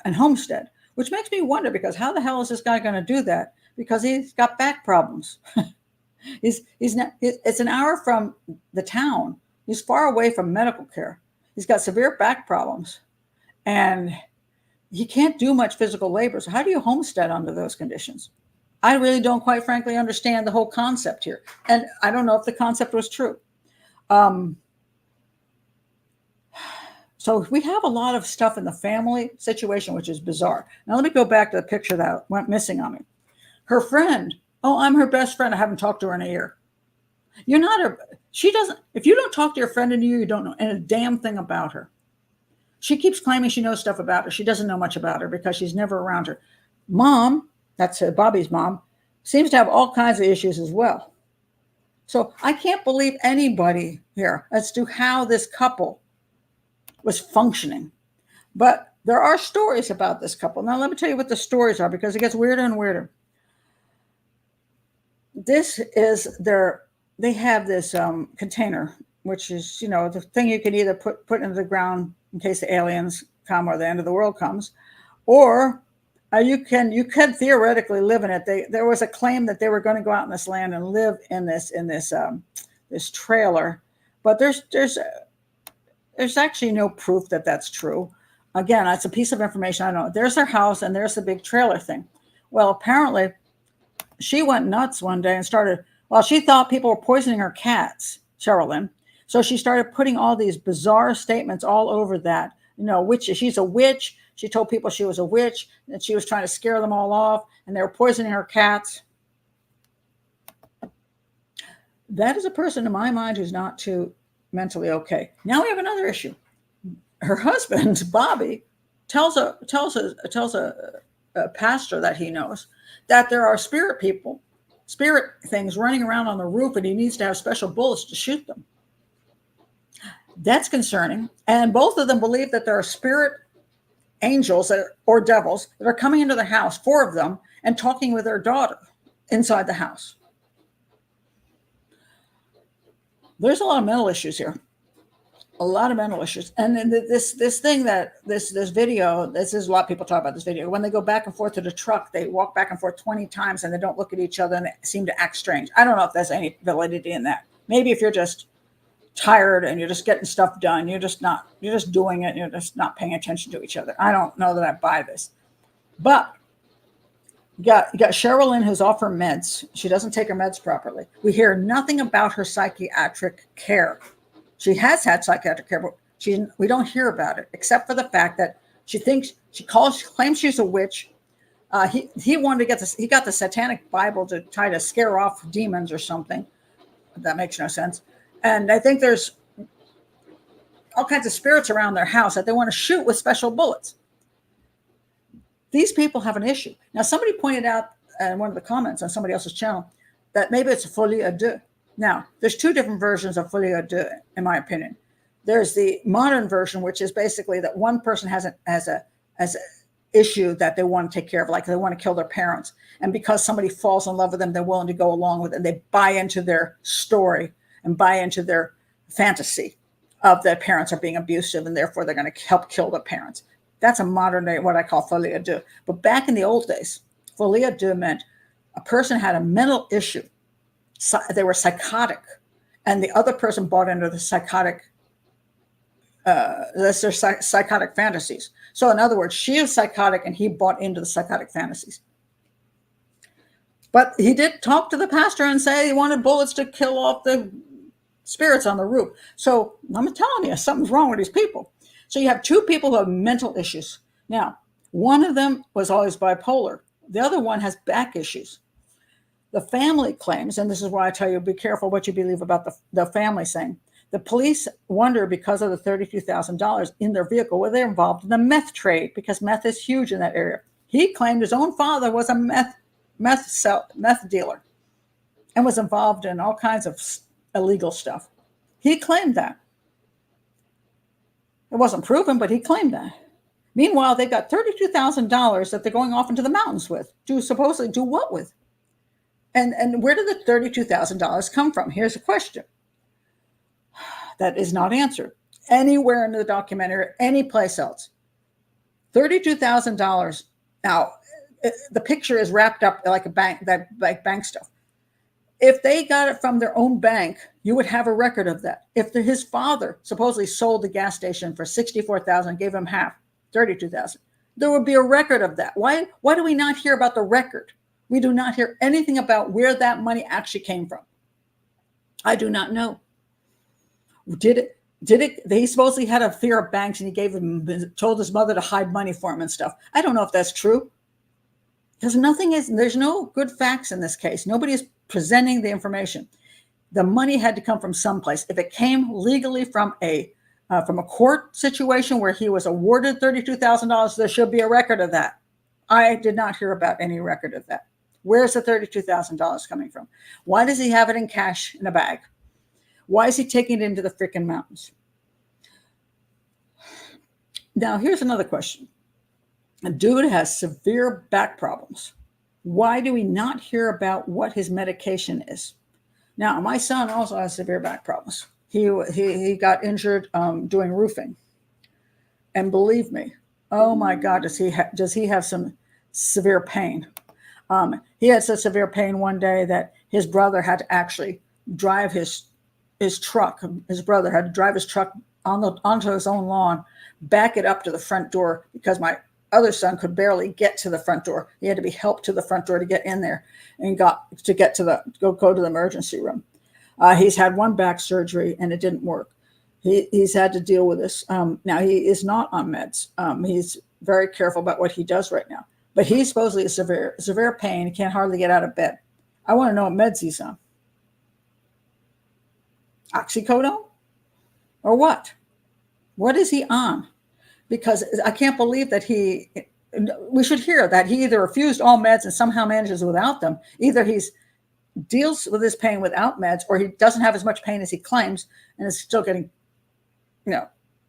and homestead, which makes me wonder, because how the hell is this guy going to do that? Because he's got back problems. It's an hour from the town. He's far away from medical care. He's got severe back problems, and he can't do much physical labor. So how do you homestead under those conditions? I really don't, quite frankly, understand the whole concept here. And I don't know if the concept was true. So we have a lot of stuff in the family situation, which is bizarre. Now let me go back to the picture that went missing on me. Her friend, I'm her best friend. I haven't talked to her in a year. If you don't talk to your friend in a year, you don't know a damn thing about her. She keeps claiming she knows stuff about her. She doesn't know much about her because she's never around her. Mom, that's Bobby's mom, seems to have all kinds of issues as well. So I can't believe anybody here as to how this couple was functioning. But there are stories about this couple. Now, let me tell you what the stories are, because it gets weirder and weirder. This is their they have this container, which is, the thing you can either put into the ground in case the aliens come or the end of the world comes, or you can theoretically live in it. There was a claim that they were going to go out in this land and live in this trailer, but there's actually no proof that that's true. Again, it's a piece of information I don't know. There's their house and there's the big trailer thing. Well, apparently she went nuts one day and started, well, she thought people were poisoning her cats, Cheryl Lynn. So she started putting all these bizarre statements all over that, she's a witch. She told people she was a witch and she was trying to scare them all off and they were poisoning her cats. That is a person in my mind who's not too mentally okay. Now we have another issue. Her husband, Bobby, tells a pastor that he knows that there are spirit things running around on the roof, and he needs to have special bullets to shoot them. That's concerning. And both of them believe that there are spirit angels or devils that are coming into the house, 4 of them, and talking with their daughter inside the house. There's a lot of mental issues here. A lot of mental issues. And then this thing that this video, this is a lot of people talk about this video. When they go back and forth to the truck, they walk back and forth 20 times and they don't look at each other and they seem to act strange. I don't know if there's any validity in that. Maybe if you're just tired and you're just getting stuff done, you're just doing it, and you're just not paying attention to each other. I don't know that I buy this. But you got Cheryl Lynn, who's off her meds. She doesn't take her meds properly. We hear nothing about her psychiatric care. She has had psychiatric care, but we don't hear about it, except for the fact that she claims she's a witch. He wanted to get this. He got the Satanic Bible to try to scare off demons or something. That makes no sense. And I think there's all kinds of spirits around their house that they want to shoot with special bullets. These people have an issue. Now, somebody pointed out in one of the comments on somebody else's channel that maybe it's a folie à deux. Now, there's 2 different versions of folie à deux, in my opinion. There's the modern version, which is basically that one person has an issue that they want to take care of, like they want to kill their parents. And because somebody falls in love with them, they're willing to go along with it. And they buy into their story and buy into their fantasy of their parents are being abusive, and therefore they're going to help kill their parents. That's a modern day, what I call folie à deux. But back in the old days, folie à deux meant a person had a mental issue. So they were psychotic, and the other person bought into the psychotic, that's their psychotic fantasies. So in other words, she is psychotic and he bought into the psychotic fantasies. But he did talk to the pastor and say he wanted bullets to kill off the spirits on the roof. So I'm telling you, something's wrong with these people. So you have 2 people who have mental issues. Now, one of them was always bipolar. The other one has back issues. The family claims, and this is why I tell you, be careful what you believe about the family saying. The police wonder, because of the $32,000 in their vehicle, were they involved in the meth trade, because meth is huge in that area. He claimed his own father was a meth dealer and was involved in all kinds of illegal stuff. He claimed that. It wasn't proven, but he claimed that. Meanwhile, they've got $32,000 that they're going off into the mountains with. To supposedly do what with? And where did the $32,000 come from? Here's a question that is not answered anywhere in the documentary or any place else. $32,000. Now, the picture is wrapped up like a bank, like bank stuff. If they got it from their own bank, you would have a record of that. If his father supposedly sold the gas station for $64,000, gave him half, $32,000, there would be a record of that. Why do we not hear about the record? We do not hear anything about where that money actually came from. I do not know. Did it? He supposedly had a fear of banks, and he told his mother to hide money for him and stuff. I don't know if that's true. Because there's no good facts in this case. Nobody is presenting the information. The money had to come from someplace. If it came legally from a court situation where he was awarded $32,000, there should be a record of that. I did not hear about any record of that. Where's the $32,000 coming from? Why does he have it in cash in a bag? Why is he taking it into the freaking mountains? Now, here's another question. A dude has severe back problems. Why do we not hear about what his medication is? Now, my son also has severe back problems. He got injured doing roofing, and believe me, oh my God, does he have some severe pain? He had such severe pain one day that his brother had to actually drive his truck. His brother had to drive his truck onto his own lawn, back it up to the front door because my other son could barely get to the front door. He had to be helped to the front door to get in there and go to the emergency room. He's had one back surgery and it didn't work. He's had to deal with this. Now he is not on meds. He's very careful about what he does right now, but he's supposedly a severe pain. He can't hardly get out of bed. I want to know what meds he's on. Oxycodone or what? What is he on? Because I can't believe that we should hear that he either refused all meds and somehow manages without them. Either he's deals with his pain without meds, or he doesn't have as much pain as he claims and is still getting,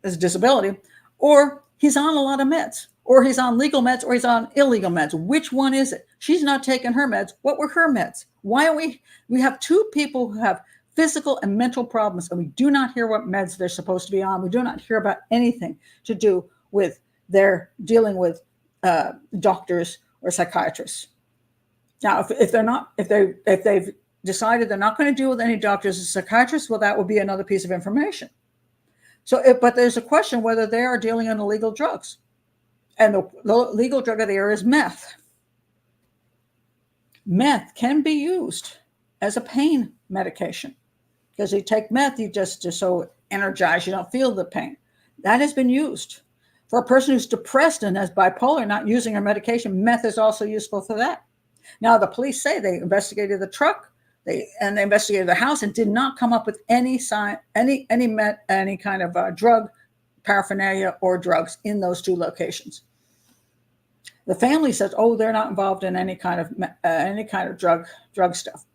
his disability, or he's on a lot of meds, or he's on legal meds, or he's on illegal meds. Which one is it? She's not taking her meds. What were her meds? Why are we have two people who have physical and mental problems, and we do not hear what meds they're supposed to be on. We do not hear about anything to do with their dealing with doctors or psychiatrists. Now, if they've decided they're not going to deal with any doctors or psychiatrists, well, that would be another piece of information. But there's a question whether they are dealing in illegal drugs, and the legal drug of the area is meth. Meth can be used as a pain medication because you take meth, you just so energized, you don't feel the pain. That has been used for a person who's depressed and has bipolar, not using her medication. Meth is also useful for that. Now, the police say they investigated the truck, they investigated the house and did not come up with any kind of drug paraphernalia or drugs in those two locations. The family says, "Oh, they're not involved in any kind of drug stuff."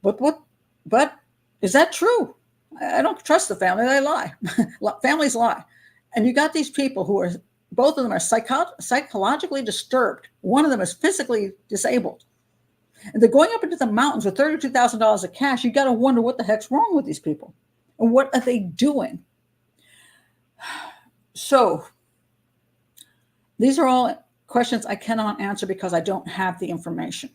But is that true? I don't trust the family. They lie. Families lie, and you got these people who are both of them are psychologically disturbed. One of them is physically disabled. And they're going up into the mountains with $32,000 of cash. You got to wonder what the heck's wrong with these people and what are they doing? So these are all questions I cannot answer because I don't have the information.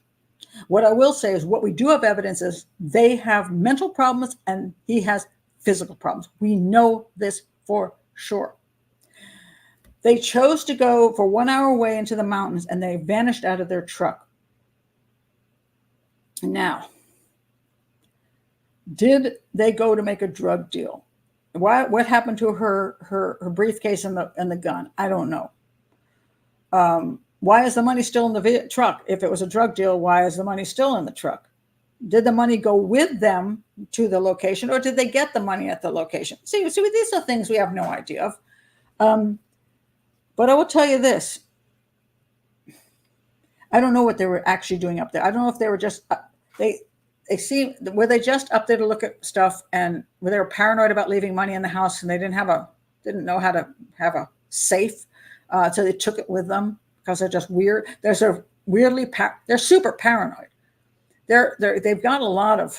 What I will say is what we do have evidence is they have mental problems and he has physical problems. We know this for sure. They chose to go for 1 hour away into the mountains and they vanished out of their truck. Now, did they go to make a drug deal? What happened to her briefcase and the gun? I don't know. Why is the money still in the truck? If it was a drug deal, why is the money still in the truck? Did the money go with them to the location, or did they get the money at the location? See, these are things we have no idea of. But I will tell you this. I don't know what they were actually doing up there. I don't know if they were just were they just up there to look at stuff, and were they paranoid about leaving money in the house, and they didn't know how to have a safe, so they took it with them because they're just weird. They're super paranoid. They've got a lot of,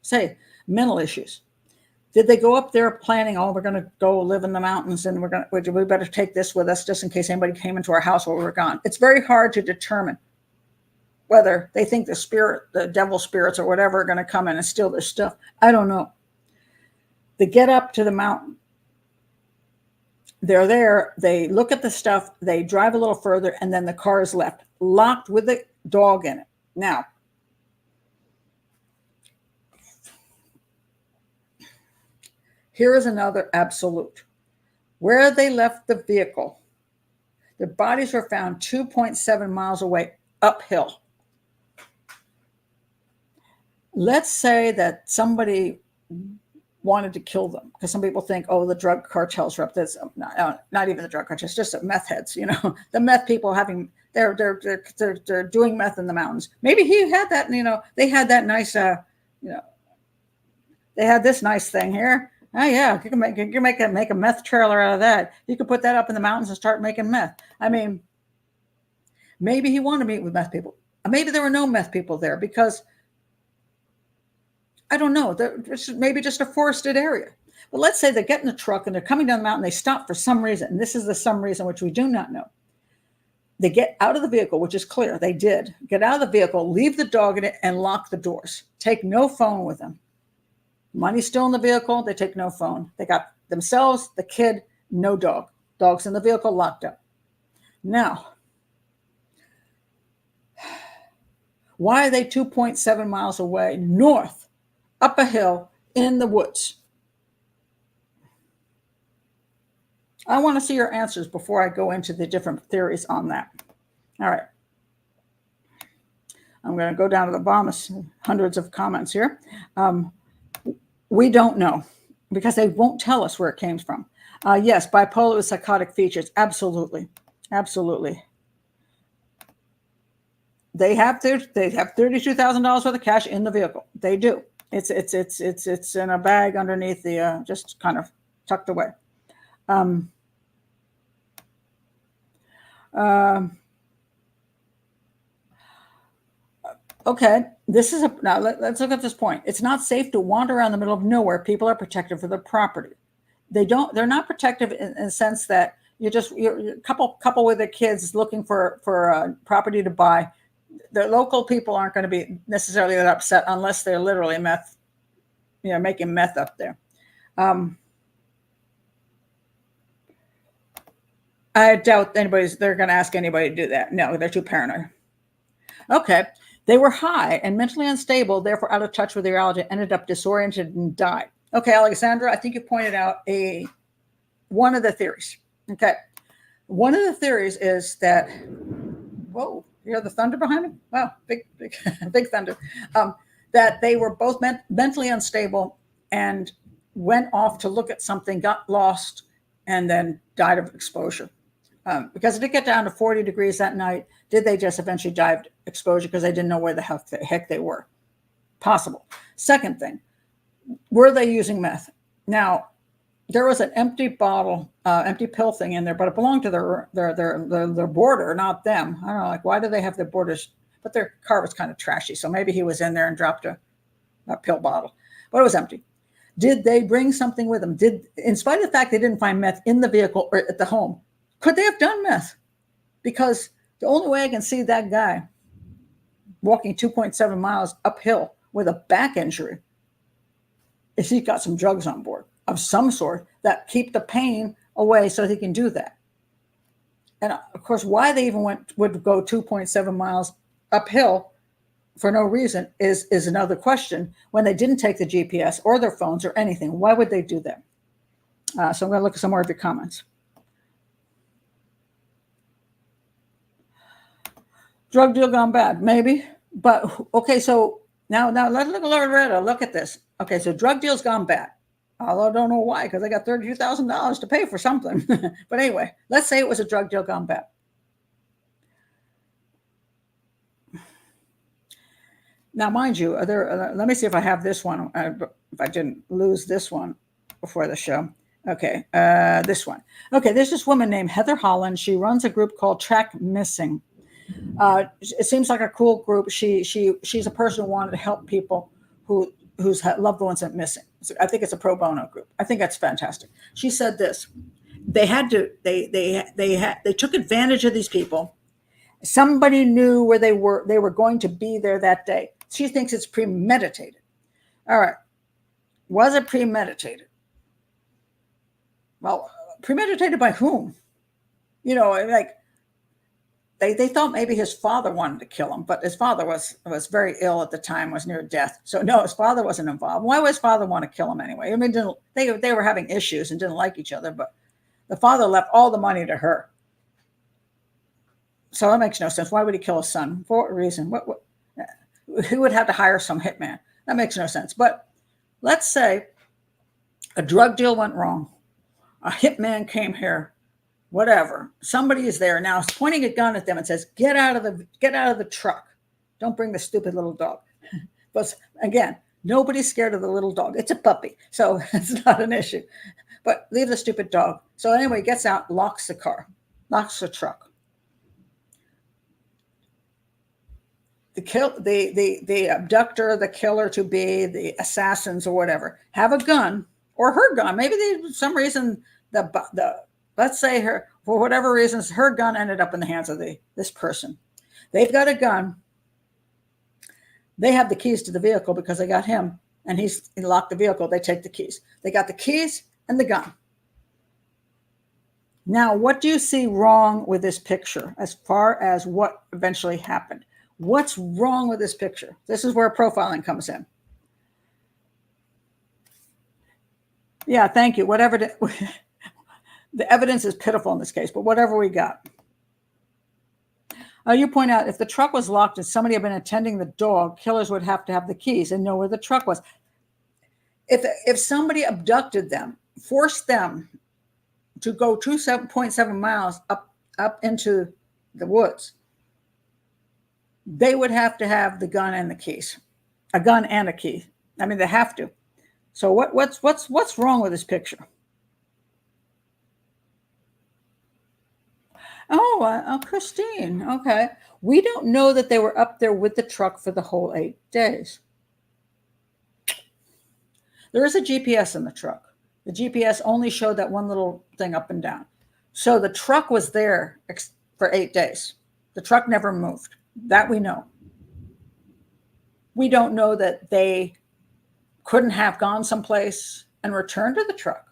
say, mental issues. Did they go up there planning, we're going to go live in the mountains and we better take this with us just in case anybody came into our house while we were gone? It's very hard to determine whether they think the devil spirits or whatever are going to come in and steal their stuff. I don't know. They get up to the mountain. They're there. They look at the stuff. They drive a little further, and then the car is left, locked with the dog in it. Now, here is another absolute. Where they left the vehicle, their bodies were found 2.7 miles away uphill. Let's say that somebody wanted to kill them, because some people think, the drug cartels are up there. Not even the drug cartels, just the meth heads. The meth people they're doing meth in the mountains. Maybe he had that. They had that nice. They had this nice thing here. Oh yeah, you can make a meth trailer out of that. You could put that up in the mountains and start making meth. I mean, maybe he wanted to meet with meth people. Maybe there were no meth people there because I don't know. It's maybe just a forested area. But let's say they get in the truck and they're coming down the mountain. They stop for some reason. And this is the some reason which we do not know. They get out of the vehicle, which is clear. They did get out of the vehicle, leave the dog in it, and lock the doors. Take no phone with them. Money's still in the vehicle. They take no phone. They got themselves, the kid, no dog. Dog's in the vehicle, locked up. Now, why are they 2.7 miles away north, up a hill, in the woods? I want to see your answers before I go into the different theories on that. All right. I'm going to go down to the bottom of hundreds of comments here. We don't know because they won't tell us where it came from. Yes, bipolar with psychotic features. Absolutely. Absolutely. They have $32,000 worth of cash in the vehicle. They do. It's in a bag underneath the just kind of tucked away. Okay, now let's look at this point. It's not safe to wander around the middle of nowhere. People are protected for their property. They're not protective in the sense that you're a couple with their kids looking for property to buy. The local people aren't going to be necessarily that upset unless they're literally making meth up there. I doubt they're going to ask anybody to do that. No, they're too paranoid. Okay. They were high and mentally unstable, therefore out of touch with reality, ended up disoriented and died. Okay, Alexandra, I think you pointed out one of the theories. Okay. One of the theories is that, whoa, you hear the thunder behind me? Wow, big thunder. That they were both mentally unstable and went off to look at something, got lost, and then died of exposure. Because it did get down to 40 degrees that night. Did they just eventually die of exposure because they didn't know where the heck they were? Possible. Second thing, were they using meth? Now, there was an empty bottle, empty pill thing in there, but it belonged to their boarder, not them. I don't know, like, why do they have their boarders? But their car was kind of trashy, so maybe he was in there and dropped a pill bottle, but it was empty. Did they bring something with them? In spite of the fact they didn't find meth in the vehicle or at the home, could they have done meth? Because the only way I can see that guy walking 2.7 miles uphill with a back injury is he got some drugs on board of some sort that keep the pain away so he can do that. And of course, why they even would go 2.7 miles uphill for no reason is another question. When they didn't take the GPS or their phones or anything, why would they do that? So I'm going to look at some more of your comments. Drug deal gone bad, maybe. But okay, so now let's look at this. Okay, so drug deal's gone bad. Although I don't know why, because I got $32,000 to pay for something. But anyway, let's say it was a drug deal gone bad. Now, mind you, let me see if I have this one. If I didn't lose this one before the show. Okay, this one. Okay, there's this woman named Heather Holland. She runs a group called Track Missing. It seems like a cool group. She's a person who wanted to help people whose loved ones are missing. So I think it's a pro bono group. I think that's fantastic. She said this: they took advantage of these people. Somebody knew where they were going to be there that day. She thinks it's premeditated. All right, was it premeditated? Well, premeditated by whom? Like. They thought maybe his father wanted to kill him, but his father was very ill at the time, was near death. So no, his father wasn't involved. Why would his father want to kill him anyway? I mean, they were having issues and didn't like each other, but the father left all the money to her. So that makes no sense. Why would he kill his son? For what reason? Who would have to hire some hitman? That makes no sense. But let's say a drug deal went wrong. A hitman came here. Whatever. Somebody is there now pointing a gun at them and says, get out of the truck. Don't bring the stupid little dog. But again, nobody's scared of the little dog. It's a puppy. So it's not an issue. But leave the stupid dog. So anyway, gets out, locks the car, locks the truck. the abductor, the killer to be, the assassins or whatever, have a gun or her gun. Maybe for some reason let's say her, for whatever reasons, her gun ended up in the hands of this person. They've got a gun. They have the keys to the vehicle because they got him, and he locked the vehicle. They take the keys. They got the keys and the gun. Now, what do you see wrong with this picture as far as what eventually happened? What's wrong with this picture? This is where profiling comes in. Yeah, thank you. Whatever the evidence is pitiful in this case, but whatever we got. You point out if the truck was locked and somebody had been attending the dog, killers would have to have the keys and know where the truck was. If somebody abducted them, forced them to go 2.7 miles up into the woods, they would have to have the gun and the keys, a gun and a key. I mean, they have to. So what's wrong with this picture? Oh, Christine. Okay. We don't know that they were up there with the truck for the whole 8 days. There is a GPS in the truck. The GPS only showed that one little thing up and down. So the truck was there for 8 days. The truck never moved. That we know. We don't know that they couldn't have gone someplace and returned to the truck.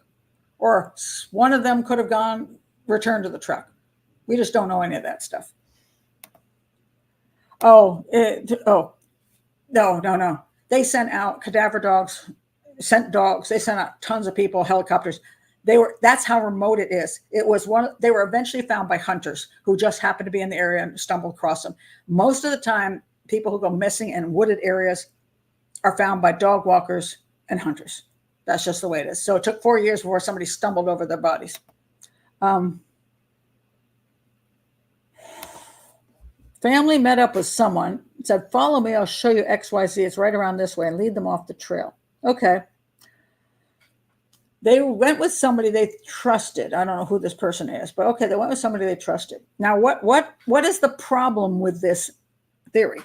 Or one of them could have returned to the truck. We just don't know any of that stuff. No. They sent out cadaver dogs, sent dogs. They sent out tons of people, helicopters. That's how remote it is. They were eventually found by hunters who just happened to be in the area and stumbled across them. Most of the time, people who go missing in wooded areas are found by dog walkers and hunters. That's just the way it is. So it took 4 years before somebody stumbled over their bodies. Family met up with someone, said, follow me, I'll show you XYZ. It's right around this way, and lead them off the trail. Okay. They went with somebody they trusted. I don't know who this person is, but okay, they went with somebody they trusted. Now, what is the problem with this theory?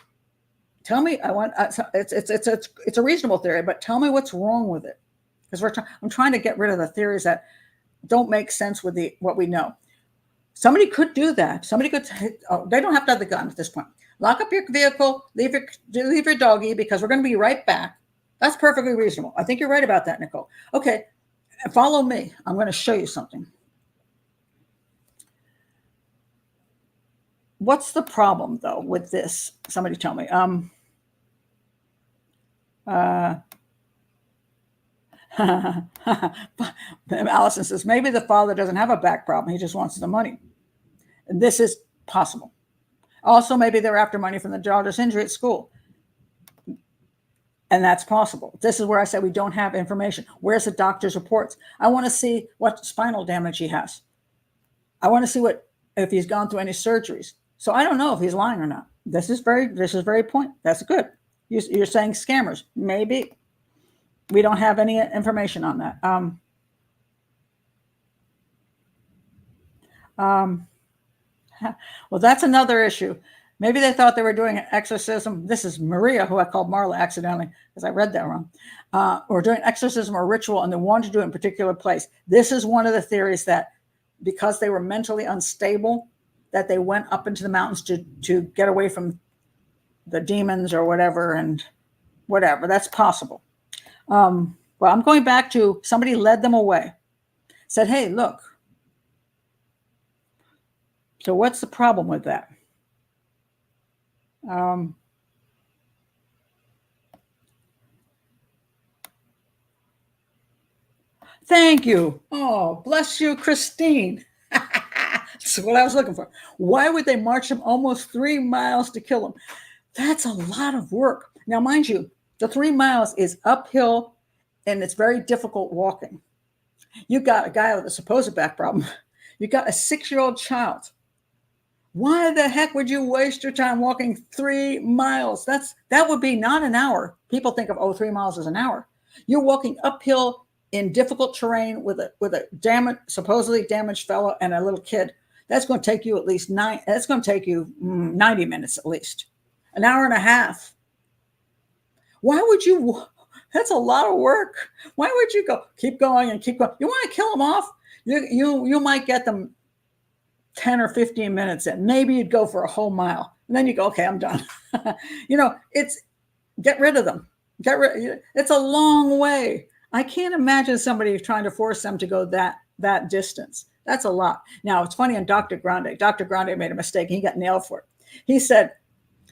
Tell me. It's a reasonable theory, but tell me what's wrong with it, because I'm trying to get rid of the theories that don't make sense with what we know. Somebody could do that. Somebody could. They don't have to have the gun at this point. Lock up your vehicle, leave your doggy, because we're going to be right back. That's perfectly reasonable. I think you're right about that, Nicole. Okay, follow me. I'm going to show you something. What's the problem, though, with this? Somebody tell me. Allison says, maybe the father doesn't have a back problem. He just wants the money. And this is possible. Also, maybe they're after money from the daughter's injury at school. And that's possible. This is where I said we don't have information. Where's the doctor's reports? I want to see what spinal damage he has. I want to see if he's gone through any surgeries. So I don't know if he's lying or not. This is very point. That's good. You're saying scammers. Maybe. We don't have any information on that. Well, that's another issue. Maybe they thought they were doing an exorcism. This is Maria, who I called Marla accidentally because I read that wrong. Or doing exorcism or ritual, and they wanted to do it in a particular place. This is one of the theories that because they were mentally unstable, that they went up into the mountains to get away from the demons or whatever, and whatever. That's possible. Well, I'm going back to somebody led them away, said, hey, look. So what's the problem with that? Thank you. Oh, bless you, Christine. That's what I was looking for. Why would they march him almost 3 miles to kill him? That's a lot of work. Now, mind you, the 3 miles is uphill, and it's very difficult walking. You got a guy with a supposed back problem. You got a 6-year-old child. Why the heck would you waste your time walking 3 miles? That would be not an hour. People think of 3 miles is an hour. You're walking uphill in difficult terrain with a supposedly damaged fellow and a little kid. That's going to take you at least 90 minutes at least. An hour and a half. Why would you? That's a lot of work. Why would you keep going and keep going? You want to kill them off? You might get them 10 or 15 minutes in. Maybe you'd go for a whole mile. And then you go, okay, I'm done. It's get rid of them. It's a long way. I can't imagine somebody trying to force them to go that distance. That's a lot. Now, it's funny on Dr. Grande made a mistake. He got nailed for it. He said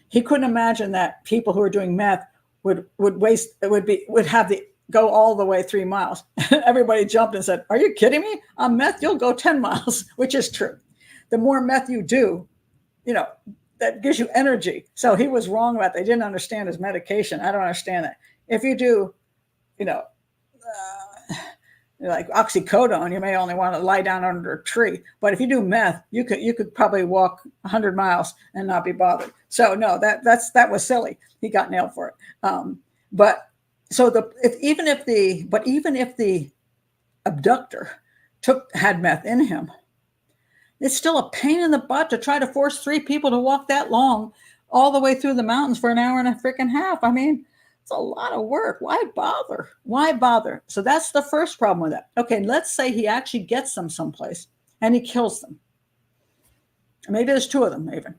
he couldn't imagine that people who are doing meth would go all the way 3 miles. Everybody jumped and said, are you kidding me? On meth, you'll go 10 miles, which is true. The more meth you do, that gives you energy. So he was wrong about that. They didn't understand his medication. I don't understand that. If you do, like oxycodone, you may only want to lie down under a tree. But if you do meth, you could probably walk 100 miles and not be bothered. So no, that was silly. He got nailed for it. Even if the abductor had meth in him, it's still a pain in the butt to try to force 3 people to walk that long all the way through the mountains for an hour and a freaking half. I mean, it's a lot of work. Why bother? Why bother? So that's the first problem with that. Okay, let's say he actually gets them someplace and he kills them. Maybe there's 2 of them even.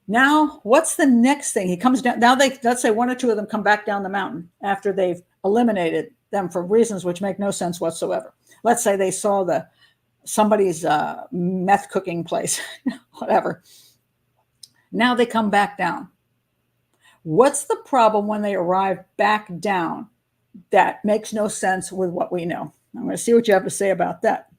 Now, what's the next thing? He comes down. Now, let's say 1 or 2 of them come back down the mountain after they've eliminated them for reasons which make no sense whatsoever. Let's say they saw somebody's meth cooking place, whatever. Now they come back down. What's the problem when they arrive back down that makes no sense with what we know? I'm going to see what you have to say about that.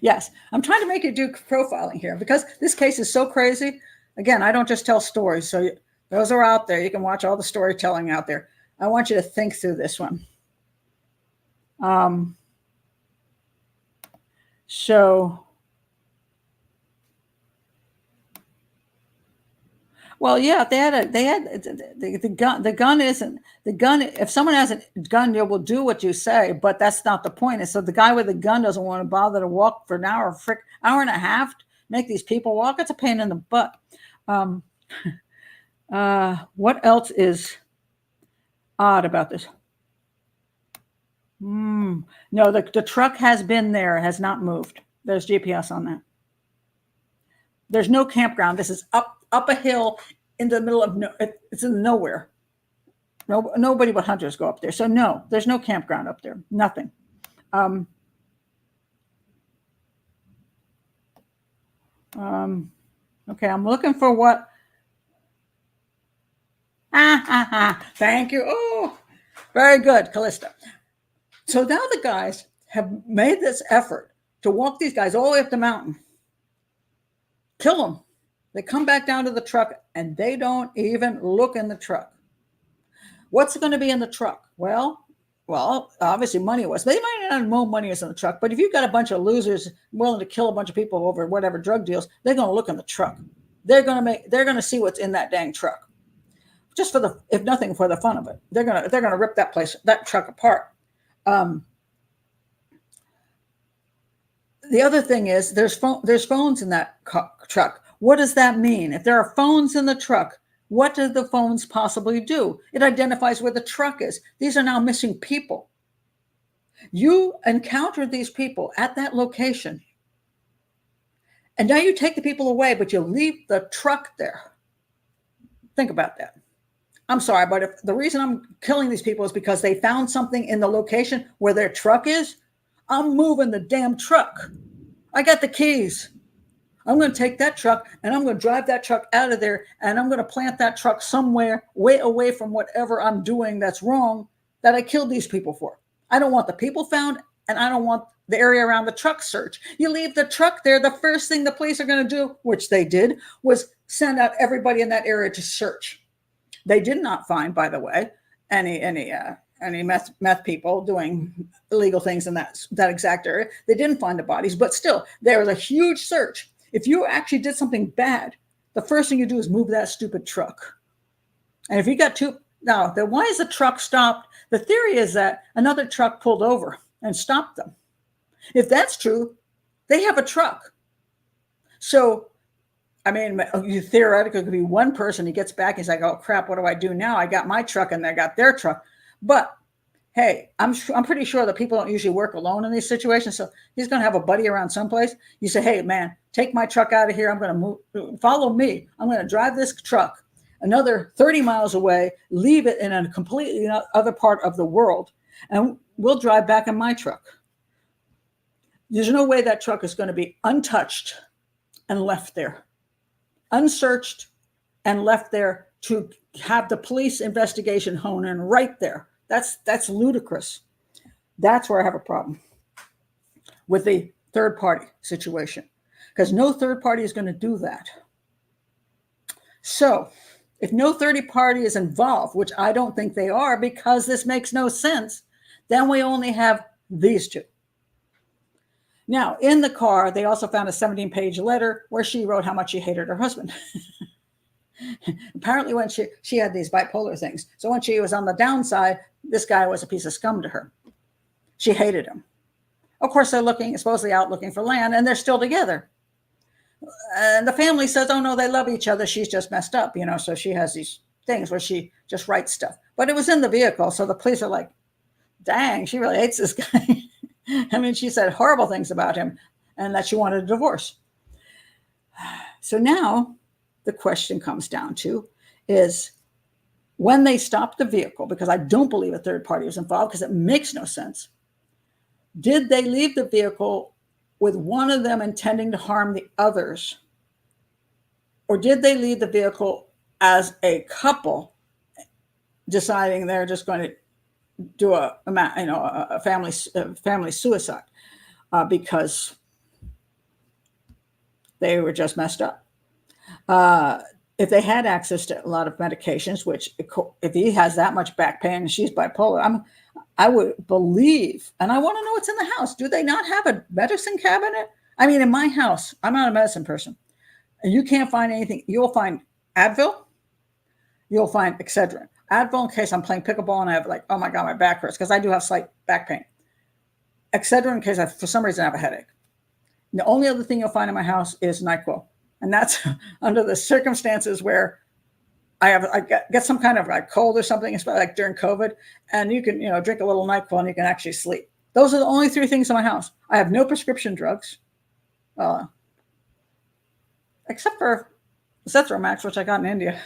Yes, I'm trying to make you do profiling here because this case is so crazy. Again, I don't just tell stories. So those are out there. You can watch all the storytelling out there. I want you to think through this one. Well, yeah, they had the gun. The gun isn't the gun. If someone has a gun, they will do what you say, but that's not the point. And so the guy with the gun doesn't want to bother to walk for an hour and a half to make these people walk. It's a pain in the butt. What else is odd about this? No, the truck has been there, has not moved. There's GPS on that. There's no campground. This is up a hill in the middle of it's in nowhere. Nobody but hunters go up there. So no, there's no campground up there. Nothing. Okay, I'm looking for what. Thank you. Oh, very good, Callista. So now the guys have made this effort to walk these guys all the way up the mountain, kill them. They come back down to the truck and they don't even look in the truck. What's going to be in the truck? Well, obviously money was. They might not know money is in the truck, but if you've got a bunch of losers willing to kill a bunch of people over whatever drug deals, they're going to look in the truck. They're going to see what's in that dang truck, just if nothing for the fun of it. They're going to rip that truck apart. The other thing is there's phones in that truck. What does that mean? If there are phones in the truck, what do the phones possibly do? It identifies where the truck is. These are now missing people. You encountered these people at that location. And now you take the people away, but you leave the truck there. Think about that. I'm sorry, but if the reason I'm killing these people is because they found something in the location where their truck is, I'm moving the damn truck. I got the keys. I'm going to take that truck and I'm going to drive that truck out of there and I'm going to plant that truck somewhere way away from whatever I'm doing that's wrong that I killed these people for. I don't want the people found and I don't want the area around the truck searched. You leave the truck there, the first thing the police are going to do, which they did, was send out everybody in that area to search. They did not find, by the way, any meth people doing illegal things in that exact area. They didn't find the bodies, but still, there was a huge search. If you actually did something bad, the first thing you do is move that stupid truck. And if you got then why is the truck stopped? The theory is that another truck pulled over and stopped them. If that's true, they have a truck. So, I mean, you theoretically could be one person. He gets back. He's like, "Oh crap! What do I do now? I got my truck and they got their truck." But hey, I'm pretty sure that people don't usually work alone in these situations. So he's going to have a buddy around someplace. You say, "Hey, man, take my truck out of here. I'm going to move. Follow me. I'm going to drive this truck another 30 miles away, leave it in a completely other part of the world, and we'll drive back in my truck." There's no way that truck is going to be untouched and left there, unsearched and left there to have the police investigation hone in right there. That's ludicrous. That's where I have a problem with the third party situation, because no third party is going to do that. So if no third party is involved, which I don't think they are because this makes no sense, then we only have these two. Now, in the car, they also found a 17-page letter where she wrote how much she hated her husband. Apparently, when she had these bipolar things. So when she was on the downside, this guy was a piece of scum to her. She hated him. Of course, they're supposedly out looking for land, and they're still together. And the family says, "Oh, no, they love each other. She's just messed up, So she has these things where she just writes stuff. But it was in the vehicle, so the police are like, dang, she really hates this guy. I mean, she said horrible things about him and that she wanted a divorce. So now the question comes down to is when they stopped the vehicle, because I don't believe a third party was involved because it makes no sense. Did they leave the vehicle with one of them intending to harm the others? Or did they leave the vehicle as a couple deciding they're just going to do a family suicide because they were just messed up? If they had access to a lot of medications, which if he has that much back pain and she's bipolar, I would believe, and I want to know what's in the house. Do they not have a medicine cabinet? I mean, in my house, I'm not a medicine person, and you can't find anything. You'll find Advil, you'll find Excedrin. Advil in case I'm playing pickleball and I have oh my God, my back hurts, because I do have slight back pain. Excedrin in case for some reason I have a headache. And the only other thing you'll find in my house is NyQuil. And that's under the circumstances where I get some kind of cold or something, especially like during COVID, and you can, drink a little NyQuil and you can actually sleep. Those are the only three things in my house. I have no prescription drugs, except for Zethromax, which I got in India,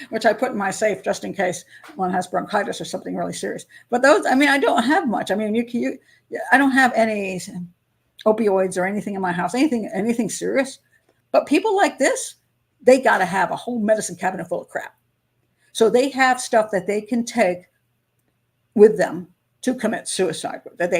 which I put in my safe just in case one has bronchitis or something really serious. But those, I don't have much. I don't have any opioids or anything in my house, anything serious. But people like this, they got to have a whole medicine cabinet full of crap. So they have stuff that they can take with them to commit suicide. That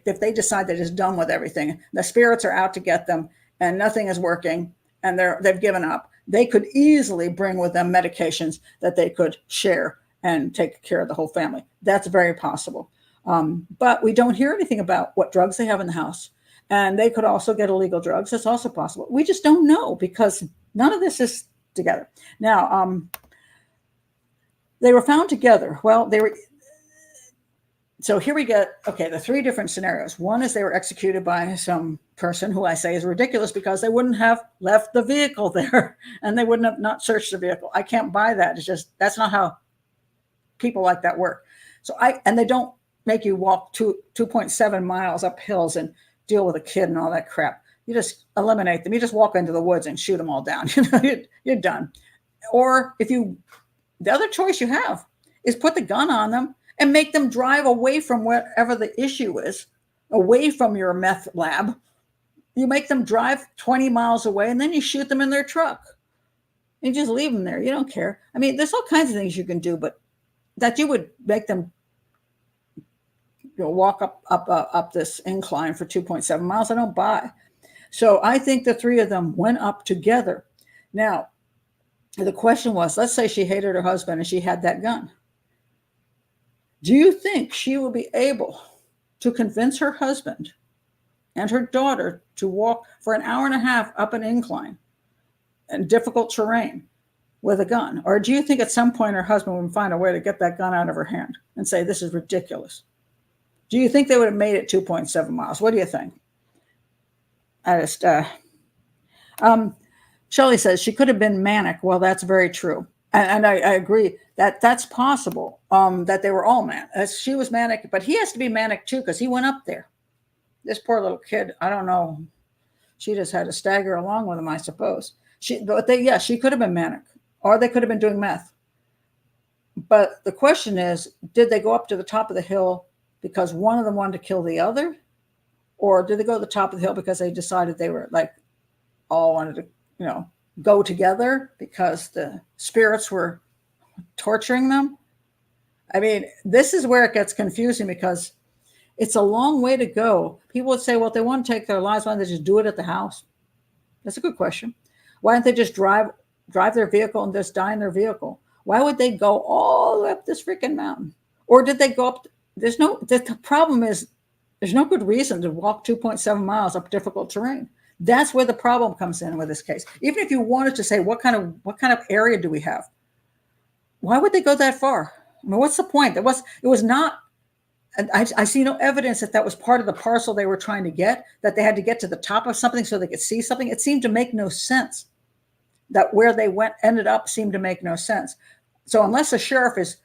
if they decide they're just done with everything, the spirits are out to get them, and nothing is working, and they've given up, they could easily bring with them medications that they could share and take care of the whole family. That's very possible. But we don't hear anything about what drugs they have in the house. And they could also get illegal drugs. That's also possible. We just don't know because none of this is together. Now, they were found together. Well, so here we get, the three different scenarios. One is they were executed by some person who I say is ridiculous because they wouldn't have left the vehicle there and they wouldn't have not searched the vehicle. I can't buy that. It's just, that's not how people like that work. And they don't make you walk 2.7 miles up hills and deal with a kid and all that crap. You just eliminate them. You just walk into the woods and shoot them all down. You're done. Or the other choice you have is put the gun on them and make them drive away from wherever the issue is, away from your meth lab. You make them drive 20 miles away and then you shoot them in their truck. You just leave them there. You don't care. There's all kinds of things you can do, but that you would make them walk up this incline for 2.7 miles, I don't buy. So I think the three of them went up together. Now, the question was, let's say she hated her husband and she had that gun. Do you think she will be able to convince her husband and her daughter to walk for an hour and a half up an incline in difficult terrain with a gun? Or do you think at some point her husband would find a way to get that gun out of her hand and say, this is ridiculous? Do you think they would have made it 2.7 miles? What do you think? Shelley says she could have been manic. Well, that's very true. And I agree that that's possible, that they were all manic. She was manic, but he has to be manic too because he went up there. This poor little kid, I don't know. She just had to stagger along with him, I suppose. She could have been manic, or they could have been doing meth. But the question is, did they go up to the top of the hill because one of them wanted to kill the other? Or did they go to the top of the hill because they decided they were like all wanted to, go together because the spirits were torturing them? I mean, this is where it gets confusing because it's a long way to go. People would say, well, if they want to take their lives, why don't they just do it at the house? That's a good question. Why don't they just drive their vehicle and just die in their vehicle? Why would they go all the way up this freaking mountain? Or did they go up? The problem is there's no good reason to walk 2.7 miles up difficult terrain. That's where the problem comes in with this case. Even if you wanted to say, what kind of area do we have? Why would they go that far? I mean, what's the point? It was not, I see no evidence that was part of the parcel they were trying to get, that they had to get to the top of something so they could see something. It seemed to make no sense. That where they ended up seemed to make no sense. So unless the sheriff is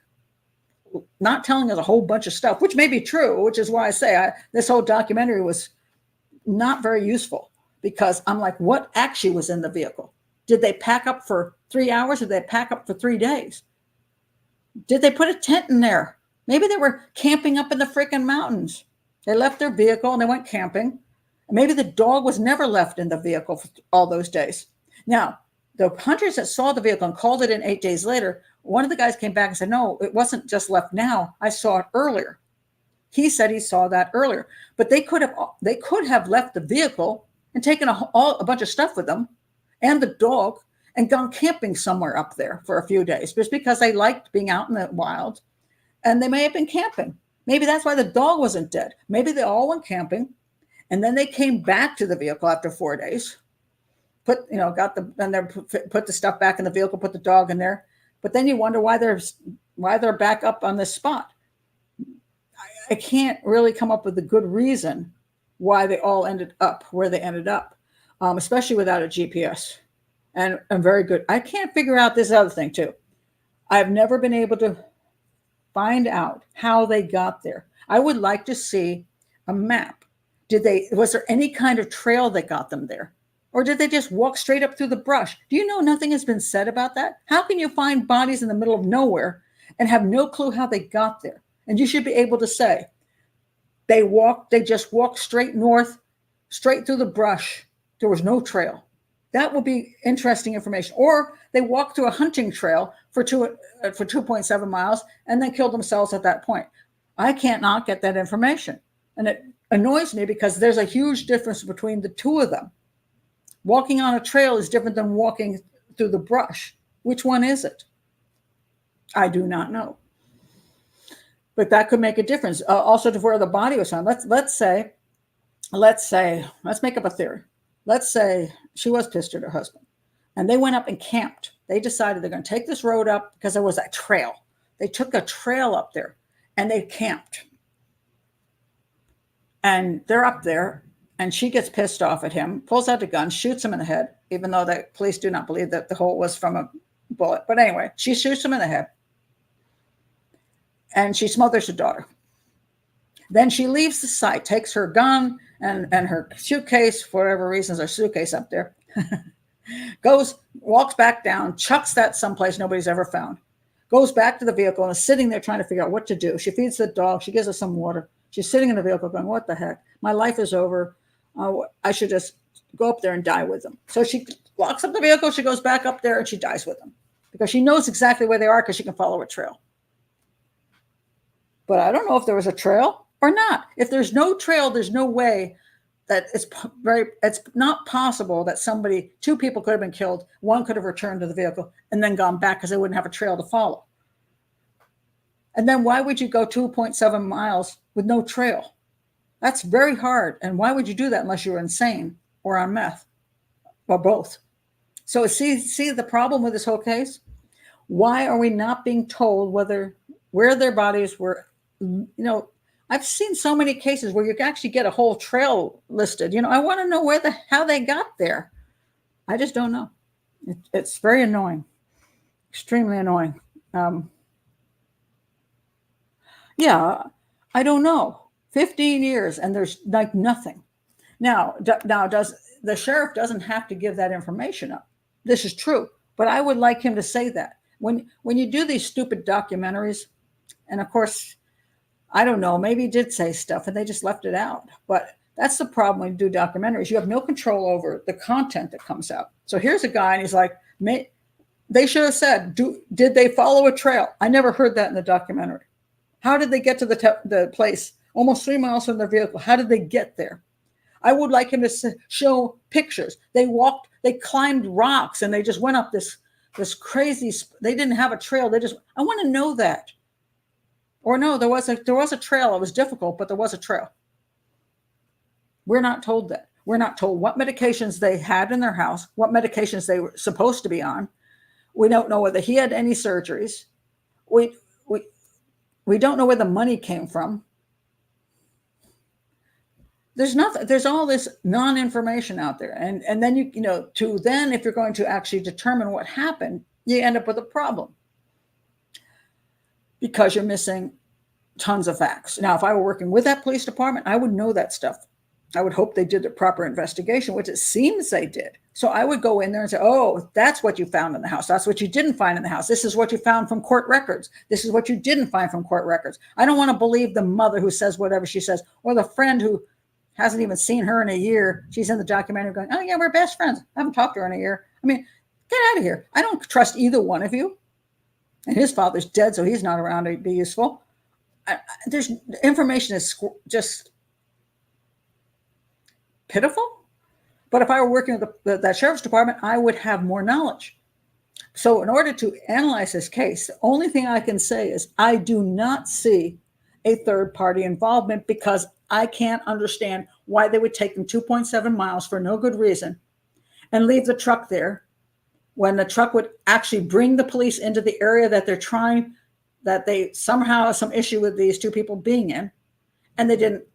not telling us a whole bunch of stuff, which may be true, which is why I say this whole documentary was not very useful, because I'm like, what actually was in the vehicle? Did they pack up for 3 hours or did they pack up for 3 days? Did they put a tent in there? Maybe they were camping up in the freaking mountains. They left their vehicle and they went camping. Maybe the dog was never left in the vehicle for all those days. Now, the hunters that saw the vehicle and called it in 8 days later, one of the guys came back and said, no, it wasn't just left now. I saw it earlier. He said he saw that earlier. But they could have left the vehicle and taken a bunch of stuff with them and the dog and gone camping somewhere up there for a few days just because they liked being out in the wild. And they may have been camping. Maybe that's why the dog wasn't dead. Maybe they all went camping and then they came back to the vehicle after 4 days. Put the stuff back in the vehicle, put the dog in there. But then you wonder why they're back up on this spot. I can't really come up with a good reason why they all ended up where they ended up, especially without a GPS. And very good. I can't figure out this other thing too. I've never been able to find out how they got there. I would like to see a map. Was there any kind of trail that got them there? Or did they just walk straight up through the brush? Do you know nothing has been said about that? How can you find bodies in the middle of nowhere and have no clue how they got there? And you should be able to say, they just walked straight north, straight through the brush. There was no trail. That would be interesting information. Or they walked through a hunting trail for 2.7 miles and then killed themselves at that point. I can't not get that information. And it annoys me because there's a huge difference between the two of them. Walking on a trail is different than walking through the brush. Which one is it? I do not know. But that could make a difference. Also to where the body was found. Let's make up a theory. Let's say she was pissed at her husband and they went up and camped. They decided they're going to take this road up because there was a trail. They took a trail up there and they camped. And they're up there and she gets pissed off at him, pulls out the gun, shoots him in the head, even though the police do not believe that the hole was from a bullet. But anyway, she shoots him in the head and she smothers her daughter. Then she leaves the site, takes her gun and her suitcase, for whatever reasons, her suitcase up there, walks back down, chucks that someplace nobody's ever found, goes back to the vehicle and is sitting there trying to figure out what to do. She feeds the dog. She gives her some water. She's sitting in the vehicle going, what the heck? My life is over. I should just go up there and die with them. So she locks up the vehicle. She goes back up there and she dies with them because she knows exactly where they are because she can follow a trail. But I don't know if there was a trail or not. If there's no trail, there's no way that it's not possible that two people could have been killed. One could have returned to the vehicle and then gone back because they wouldn't have a trail to follow. And then why would you go 2.7 miles with no trail? That's very hard. And why would you do that unless you're insane or on meth or both? So see the problem with this whole case? Why are we not being told where their bodies were? I've seen so many cases where you can actually get a whole trail listed. I want to know how they got there. I just don't know. It's very annoying, extremely annoying. Yeah, I don't know. 15 years and there's like nothing. Now, does the sheriff doesn't have to give that information up. This is true, but I would like him to say that. When you do these stupid documentaries, and of course, I don't know, maybe he did say stuff and they just left it out. But that's the problem when you do documentaries. You have no control over the content that comes out. So here's a guy and he's like, they should have said, did they follow a trail? I never heard that in the documentary. How did they get to the place almost 3 miles from their vehicle? How did they get there? I would like him to show pictures. They climbed rocks and they just went up this crazy, they didn't have a trail. I want to know that. Or no, there was a trail. It was difficult, but there was a trail. We're not told that. We're not told what medications they had in their house, what medications they were supposed to be on. We don't know whether he had any surgeries. We don't know where the money came from. There's nothing. There's all this non-information out there, and then if you're going to actually determine what happened, you end up with a problem because you're missing tons of facts. Now, if I were working with that police department, I would know that stuff. I would hope they did the proper investigation, which it seems they did. So I would go in there and say, oh, that's what you found in the house. That's what you didn't find in the house. This is what you found from court records. This is what you didn't find from court records. I don't want to believe the mother who says whatever she says, or the friend who hasn't even seen her in a year. She's in the documentary going, oh yeah, we're best friends. I haven't talked to her in a year. I mean, get out of here. I don't trust either one of you. And his father's dead, so he's not around to be useful. There's information is just pitiful. But if I were working with that sheriff's department, I would have more knowledge. So in order to analyze this case, the only thing I can say is I do not see a third party involvement because I can't understand why they would take them 2.7 miles for no good reason and leave the truck there when the truck would actually bring the police into the area that they somehow have some issue with these two people being in. And they didn't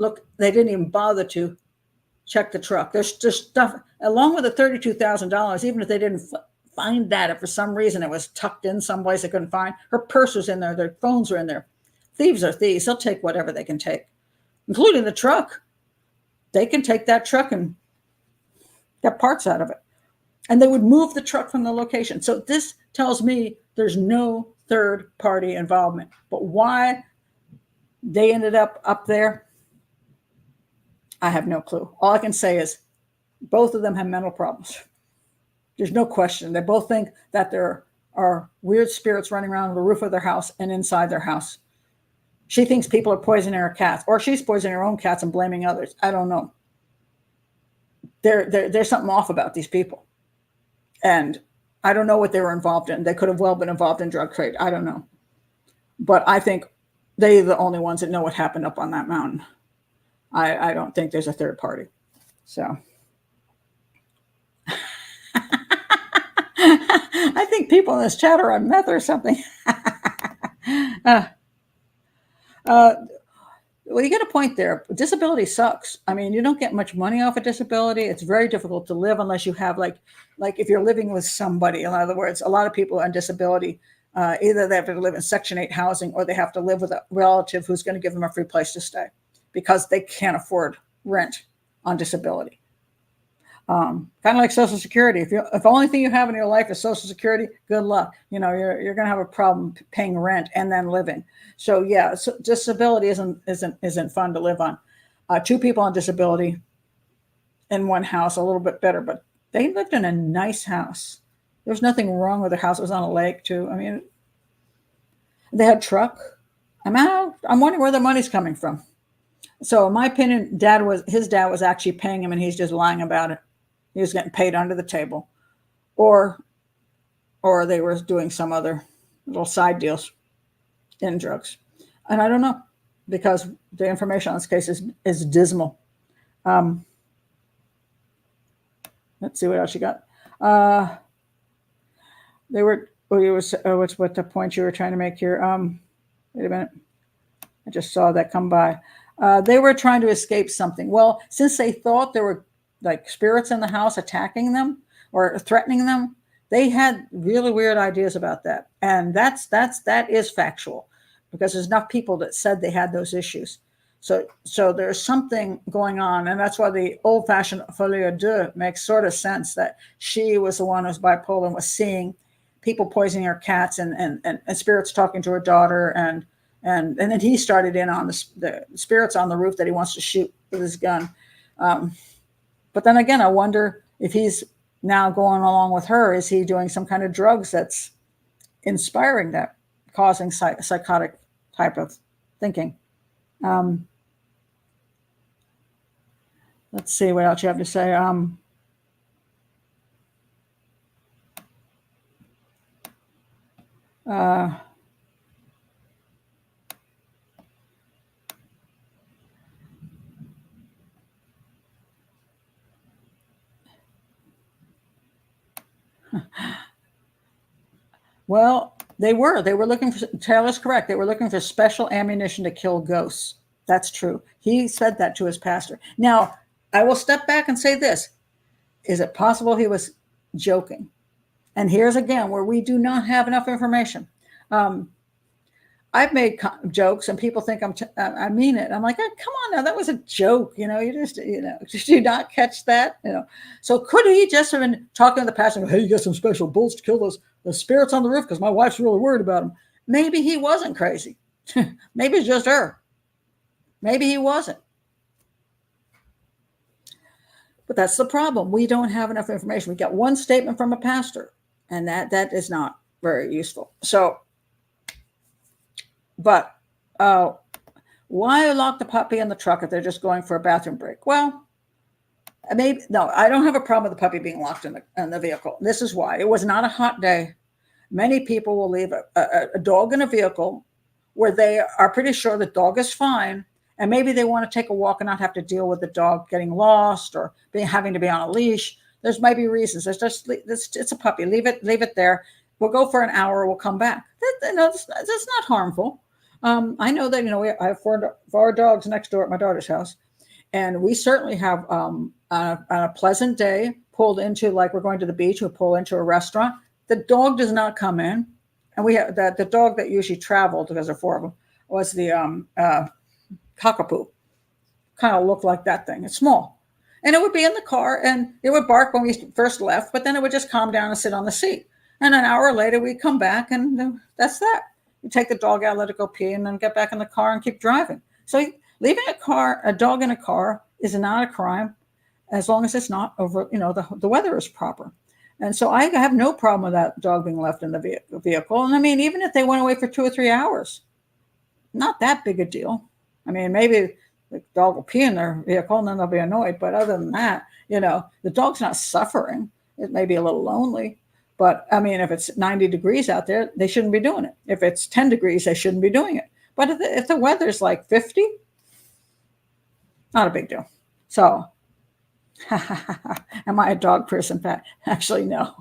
even bother to check the truck. There's just stuff along with the $32,000, even if they didn't find that, if for some reason it was tucked in someplace they couldn't find, her purse was in there, their phones were in there. Thieves are thieves. They'll take whatever they can take, including the truck. They can take that truck and get parts out of it. And they would move the truck from the location. So this tells me there's no third party involvement. But why they ended up there, I have no clue. All I can say is both of them have mental problems. There's no question. They both think that there are weird spirits running around the roof of their house and inside their house. She thinks people are poisoning her cats, or she's poisoning her own cats and blaming others. I don't know. There's something off about these people. And I don't know what they were involved in. They could have well been involved in drug trade. I don't know. But I think they're the only ones that know what happened up on that mountain. I don't think there's a third party. So I think people in this chat are on meth or something. Well, you get a point there. Disability sucks. I mean, you don't get much money off of disability. It's very difficult to live unless you have like if you're living with somebody. In other words, a lot of people on disability, either they have to live in Section 8 housing or they have to live with a relative who's going to give them a free place to stay because they can't afford rent on disability. Kind of like Social Security. If the only thing you have in your life is Social Security, good luck. You're going to have a problem paying rent and then living. So yeah, disability isn't fun to live on. Two people on disability in one house, a little bit better, but they lived in a nice house. There's nothing wrong with their house. It was on a lake too. I mean, they had a truck. I'm wondering where the money's coming from. So in my opinion, his dad was actually paying him and he's just lying about it. He was getting paid under the table, or they were doing some other little side deals in drugs. And I don't know, because the information on this case is dismal. Let's see what else you got. What's what the point you were trying to make here? Wait a minute. I just saw that come by. They were trying to escape something. Well, since they thought there were like spirits in the house attacking them, or threatening them. They had really weird ideas about that, and that is factual, because there's enough people that said they had those issues. So there's something going on, and that's why the old-fashioned folie à deux makes sort of sense, that she was the one who was bipolar and was seeing people poisoning her cats, and spirits talking to her daughter, and then he started in on the spirits on the roof that he wants to shoot with his gun. But then again, I wonder if he's now going along with her. Is he doing some kind of drugs that's inspiring that, causing psychotic type of thinking? Let's see what else you have to say. Well, they were looking for, Taylor's correct. They were looking for special ammunition to kill ghosts. That's true. He said that to his pastor. Now, I will step back and say this. Is it possible he was joking? And here's again where we do not have enough information. I've made jokes and people think I mean it. I'm like, oh, come on now, that was a joke. You just, did you not catch that? So could he just have been talking to the pastor? Hey, you got some special bullets to kill the spirits on the roof because my wife's really worried about them. Maybe he wasn't crazy. Maybe it's just her. Maybe he wasn't. But that's the problem. We don't have enough information. We got one statement from a pastor, and that is not very useful. So, but why lock the puppy in the truck if they're just going for a bathroom break? Well, maybe no. I don't have a problem with the puppy being locked in the vehicle. This is why. It was not a hot day. Many people will leave a dog in a vehicle where they are pretty sure the dog is fine, and maybe they want to take a walk and not have to deal with the dog getting lost or having to be on a leash. There's maybe reasons. It's a puppy. Leave it there. We'll go for an hour. We'll come back. That's not harmful. I know that I have four dogs next door at my daughter's house, and we certainly have on a pleasant day pulled into, like we're going to the beach. We pull into a restaurant. The dog does not come in, and we have the dog that usually traveled, because there are four of them, was the cockapoo. Kind of looked like that thing. It's small. And it would be in the car, and it would bark when we first left, but then it would just calm down and sit on the seat. And an hour later, we'd come back, and that's that. You take the dog out, let it go pee, and then get back in the car and keep driving. So leaving a dog in a car is not a crime, as long as it's not over, the weather is proper. And so I have no problem with that dog being left in the vehicle. And I mean, even if they went away for 2 or 3 hours, not that big a deal. I mean, maybe the dog will pee in their vehicle and then they'll be annoyed. But other than that, the dog's not suffering. It may be a little lonely. But I mean, if it's 90 degrees out there, they shouldn't be doing it. If it's 10 degrees, they shouldn't be doing it. But if the weather's like 50, not a big deal. So, am I a dog person, Pat? Actually, no.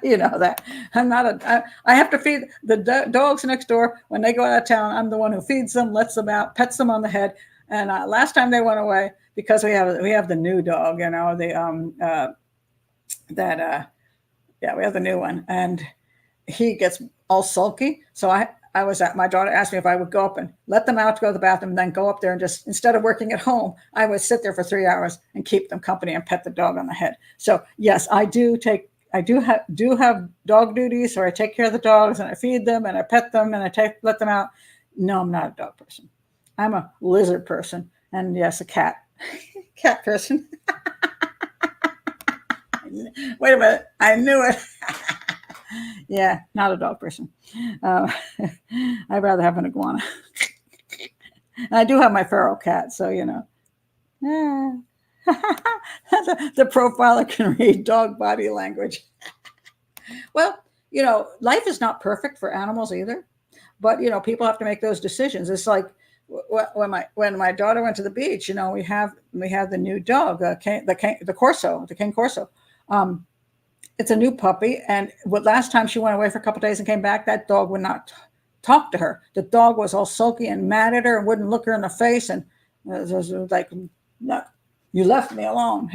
You know that. I'm not I have to feed the dogs next door. When they go out of town, I'm the one who feeds them, lets them out, pets them on the head. And last time they went away, because we have the new dog, we have the new one, and he gets all sulky. So my daughter asked me if I would go up and let them out to go to the bathroom, and then go up there and just, instead of working at home, I would sit there for 3 hours and keep them company and pet the dog on the head. So yes, I do have dog duties, or I take care of the dogs and I feed them and I pet them and let them out. No, I'm not a dog person. I'm a lizard person, and yes, a cat person. Wait a minute, I knew it. Yeah, not a dog person. I'd rather have an iguana. I do have my feral cat, so the profiler can read dog body language. Well, life is not perfect for animals either, but people have to make those decisions. It's like when my daughter went to the beach. We have the new dog, the King Corso. It's a new puppy, and last time she went away for a couple of days and came back, that dog would not talk to her. The dog was all sulky and mad at her and wouldn't look her in the face, and it was like, no, you left me alone.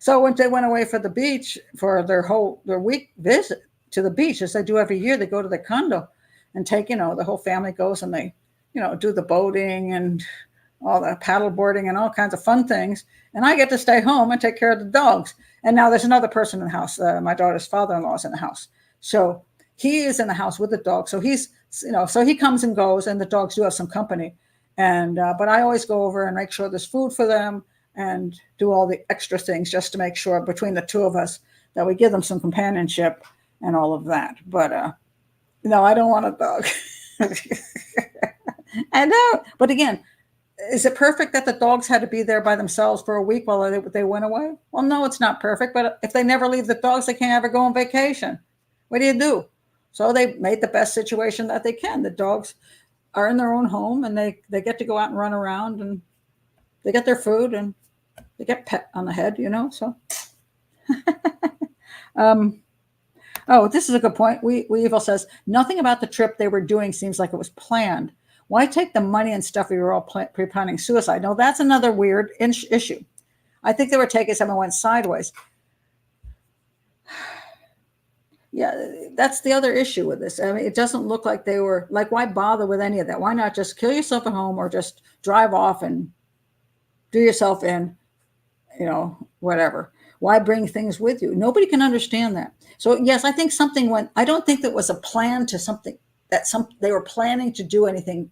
So when they went away for the beach for their week visit to the beach, as they do every year, they go to their condo and take, the whole family goes and they, do the boating and all the paddle boarding and all kinds of fun things. And I get to stay home and take care of the dogs. And now there's another person in the house. My daughter's father-in-law is in the house. So he is in the house with the dog. So so he comes and goes, and the dogs do have some company. And, but I always go over and make sure there's food for them and do all the extra things just to make sure between the two of us that we give them some companionship and all of that. But no, I don't want a dog. I know. But again, is it perfect that the dogs had to be there by themselves for a week while they went away? Well, no, it's not perfect. But if they never leave the dogs, they can't ever go on vacation. What do you do? So they made the best situation that they can. The dogs are in their own home, and they get to go out and run around, and they get their food, and they get pet on the head, so. Oh, this is a good point. Weevil says, nothing about the trip they were doing seems like it was planned. Why take the money and stuff if you were all pre-planning suicide? No, that's another weird issue. I think they were taking something went sideways. Yeah, that's the other issue with this. I mean, it doesn't look like they were, like, why bother with any of that? Why not just kill yourself at home or just drive off and do yourself in, whatever. Why bring things with you? Nobody can understand that. So yes, I think something went, I don't think that was a plan to something that they were planning to do anything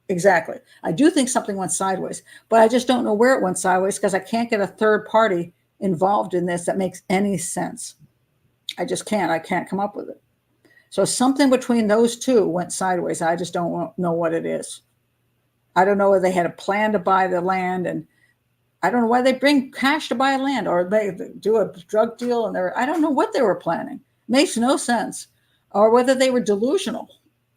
exactly. I do think something went sideways, but I just don't know where it went sideways because I can't get a third party involved in this that makes any sense. I just can't. I can't come up with it. So something between those two went sideways. I just don't know what it is. I don't know whether they had a plan to buy the land, and I don't know why they bring cash to buy land, or they do a drug deal and I don't know what they were planning. Makes no sense. Or whether they were delusional.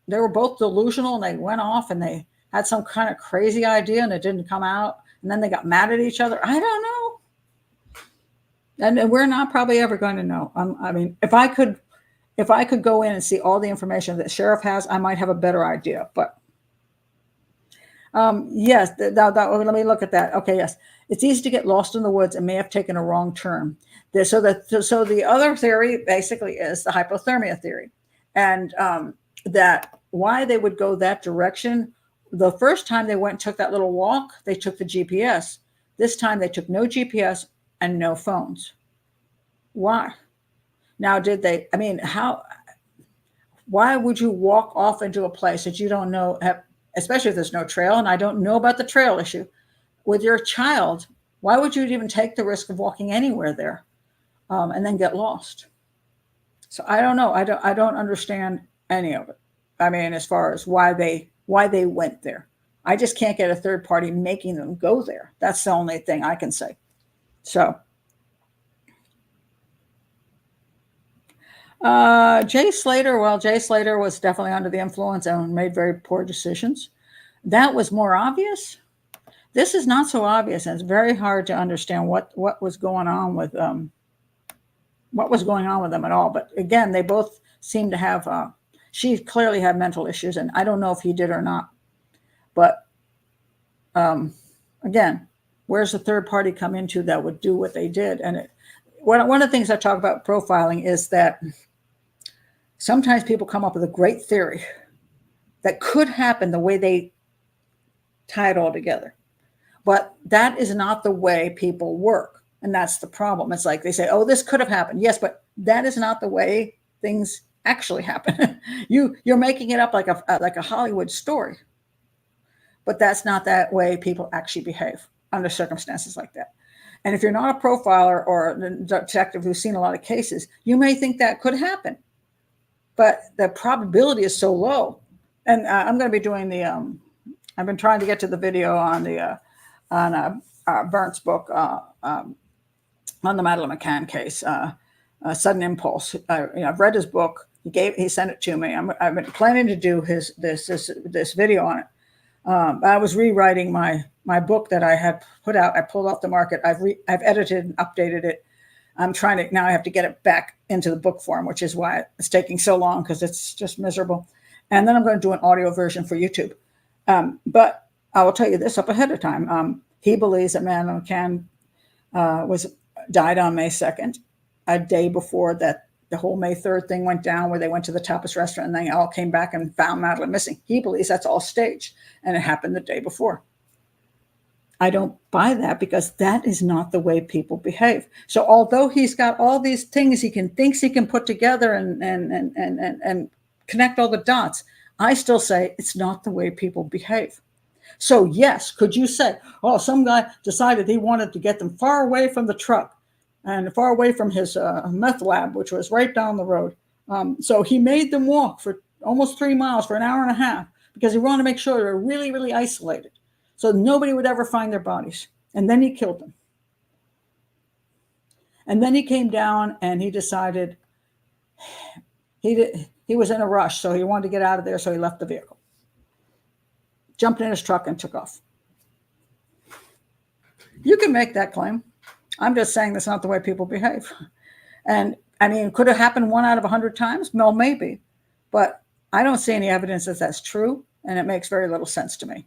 They were both delusional and they went off and they had some kind of crazy idea and it didn't come out. And then they got mad at each other. I don't know. And we're not probably ever going to know. I mean, if I could go in and see all the information that the sheriff has, I might have a better idea. But yes, let me look at that. Okay, yes. It's easy to get lost in the woods and may have taken a wrong turn. So the other theory basically is the hypothermia theory. And that why they would go that direction. The first time they went and took that little walk, they took the GPS. This time they took no GPS and no phones. Why? Now, why would you walk off into a place that you don't know, especially if there's no trail, and I don't know about the trail issue, with your child? Why would you even take the risk of walking anywhere there and then get lost? So I don't know. I don't understand any of it. I mean, as far as why they went there. I just can't get a third party making them go there. That's the only thing I can say. So Jay Slater was definitely under the influence and made very poor decisions. That was more obvious. This is not so obvious, and it's very hard to understand what was going on with them at all. But again, they both seem to have. She clearly had mental issues, and I don't know if he did or not. But again, where's the third party come into that would do what they did? And one of the things I talk about profiling is that sometimes people come up with a great theory that could happen the way they tie it all together. But that is not the way people work. And that's the problem. It's like they say, oh, this could have happened. Yes, but that is not the way things actually happen. You're making it up like a Hollywood story. But that's not that way people actually behave under circumstances like that. And if you're not a profiler or a detective who's seen a lot of cases, you may think that could happen. But the probability is so low. And I'm going to be doing I've been trying to get to the video on Burnt's book on the Madeleine McCann case, Sudden Impulse. I've read his book. He sent it to me. I've been planning to do this video on it. I was rewriting my book that I had put out. I pulled off the market. I've edited and updated it. I'm trying to, now I have to get it back into the book form, which is why it's taking so long, because it's just miserable. And then I'm going to do an audio version for YouTube. But I will tell you this up ahead of time. He believes that Madeleine McCann was died on May 2nd, a day before that the whole May 3rd thing went down, where they went to the tapas restaurant and they all came back and found Madeleine missing. He believes that's all staged, and it happened the day before. I don't buy that, because that is not the way people behave. So although he's got all these things thinks he can put together and connect all the dots, I still say it's not the way people behave. So yes, could you say, oh, some guy decided he wanted to get them far away from the truck and far away from his meth lab, which was right down the road. So he made them walk for almost 3 miles for an hour and a half, because he wanted to make sure they were really, really isolated, so nobody would ever find their bodies. And then he killed them. And then he came down and he decided he was in a rush, so he wanted to get out of there, so he left the vehicle, jumped in his truck, and took off. You can make that claim. I'm just saying that's not the way people behave. And I mean, could it happen 1 out of 100 times? Well, maybe. But I don't see any evidence that that's true, and it makes very little sense to me,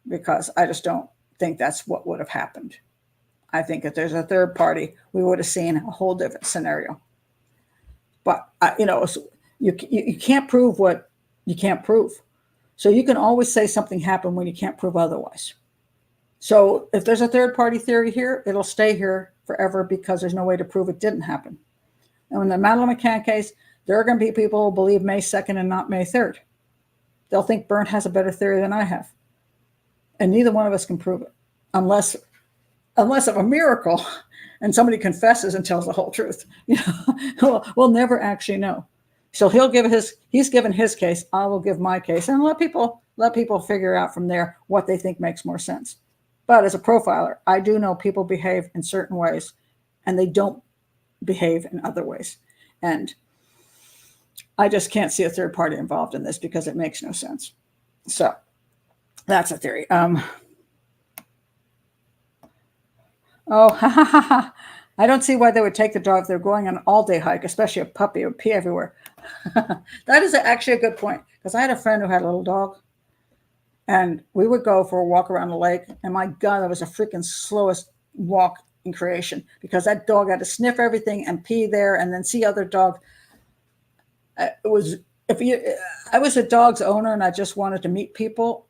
because I just don't think that's what would have happened. I think if there's a third party, we would have seen a whole different scenario. But, you can't prove what you can't prove. So you can always say something happened when you can't prove otherwise. So if there's a third party theory here, it'll stay here forever, because there's no way to prove it didn't happen. And in the Madeleine McCann case, there are going to be people who believe May 2nd and not May 3rd. They'll think Bernd has a better theory than I have. And neither one of us can prove it, unless of a miracle and somebody confesses and tells the whole truth. We'll never actually know. So he's given his case, I will give my case, and let people figure out from there what they think makes more sense. But as a profiler, I do know people behave in certain ways and they don't behave in other ways. And I just can't see a third party involved in this, because it makes no sense. So that's a theory. I don't see why they would take the dog if they're going on an all-day hike, especially a puppy. It would pee everywhere. That is actually a good point, because I had a friend who had a little dog, and we would go for a walk around the lake, and my God, that was the freaking slowest walk in creation, because that dog had to sniff everything and pee there and then see other dogs. I was a dog's owner and I just wanted to meet people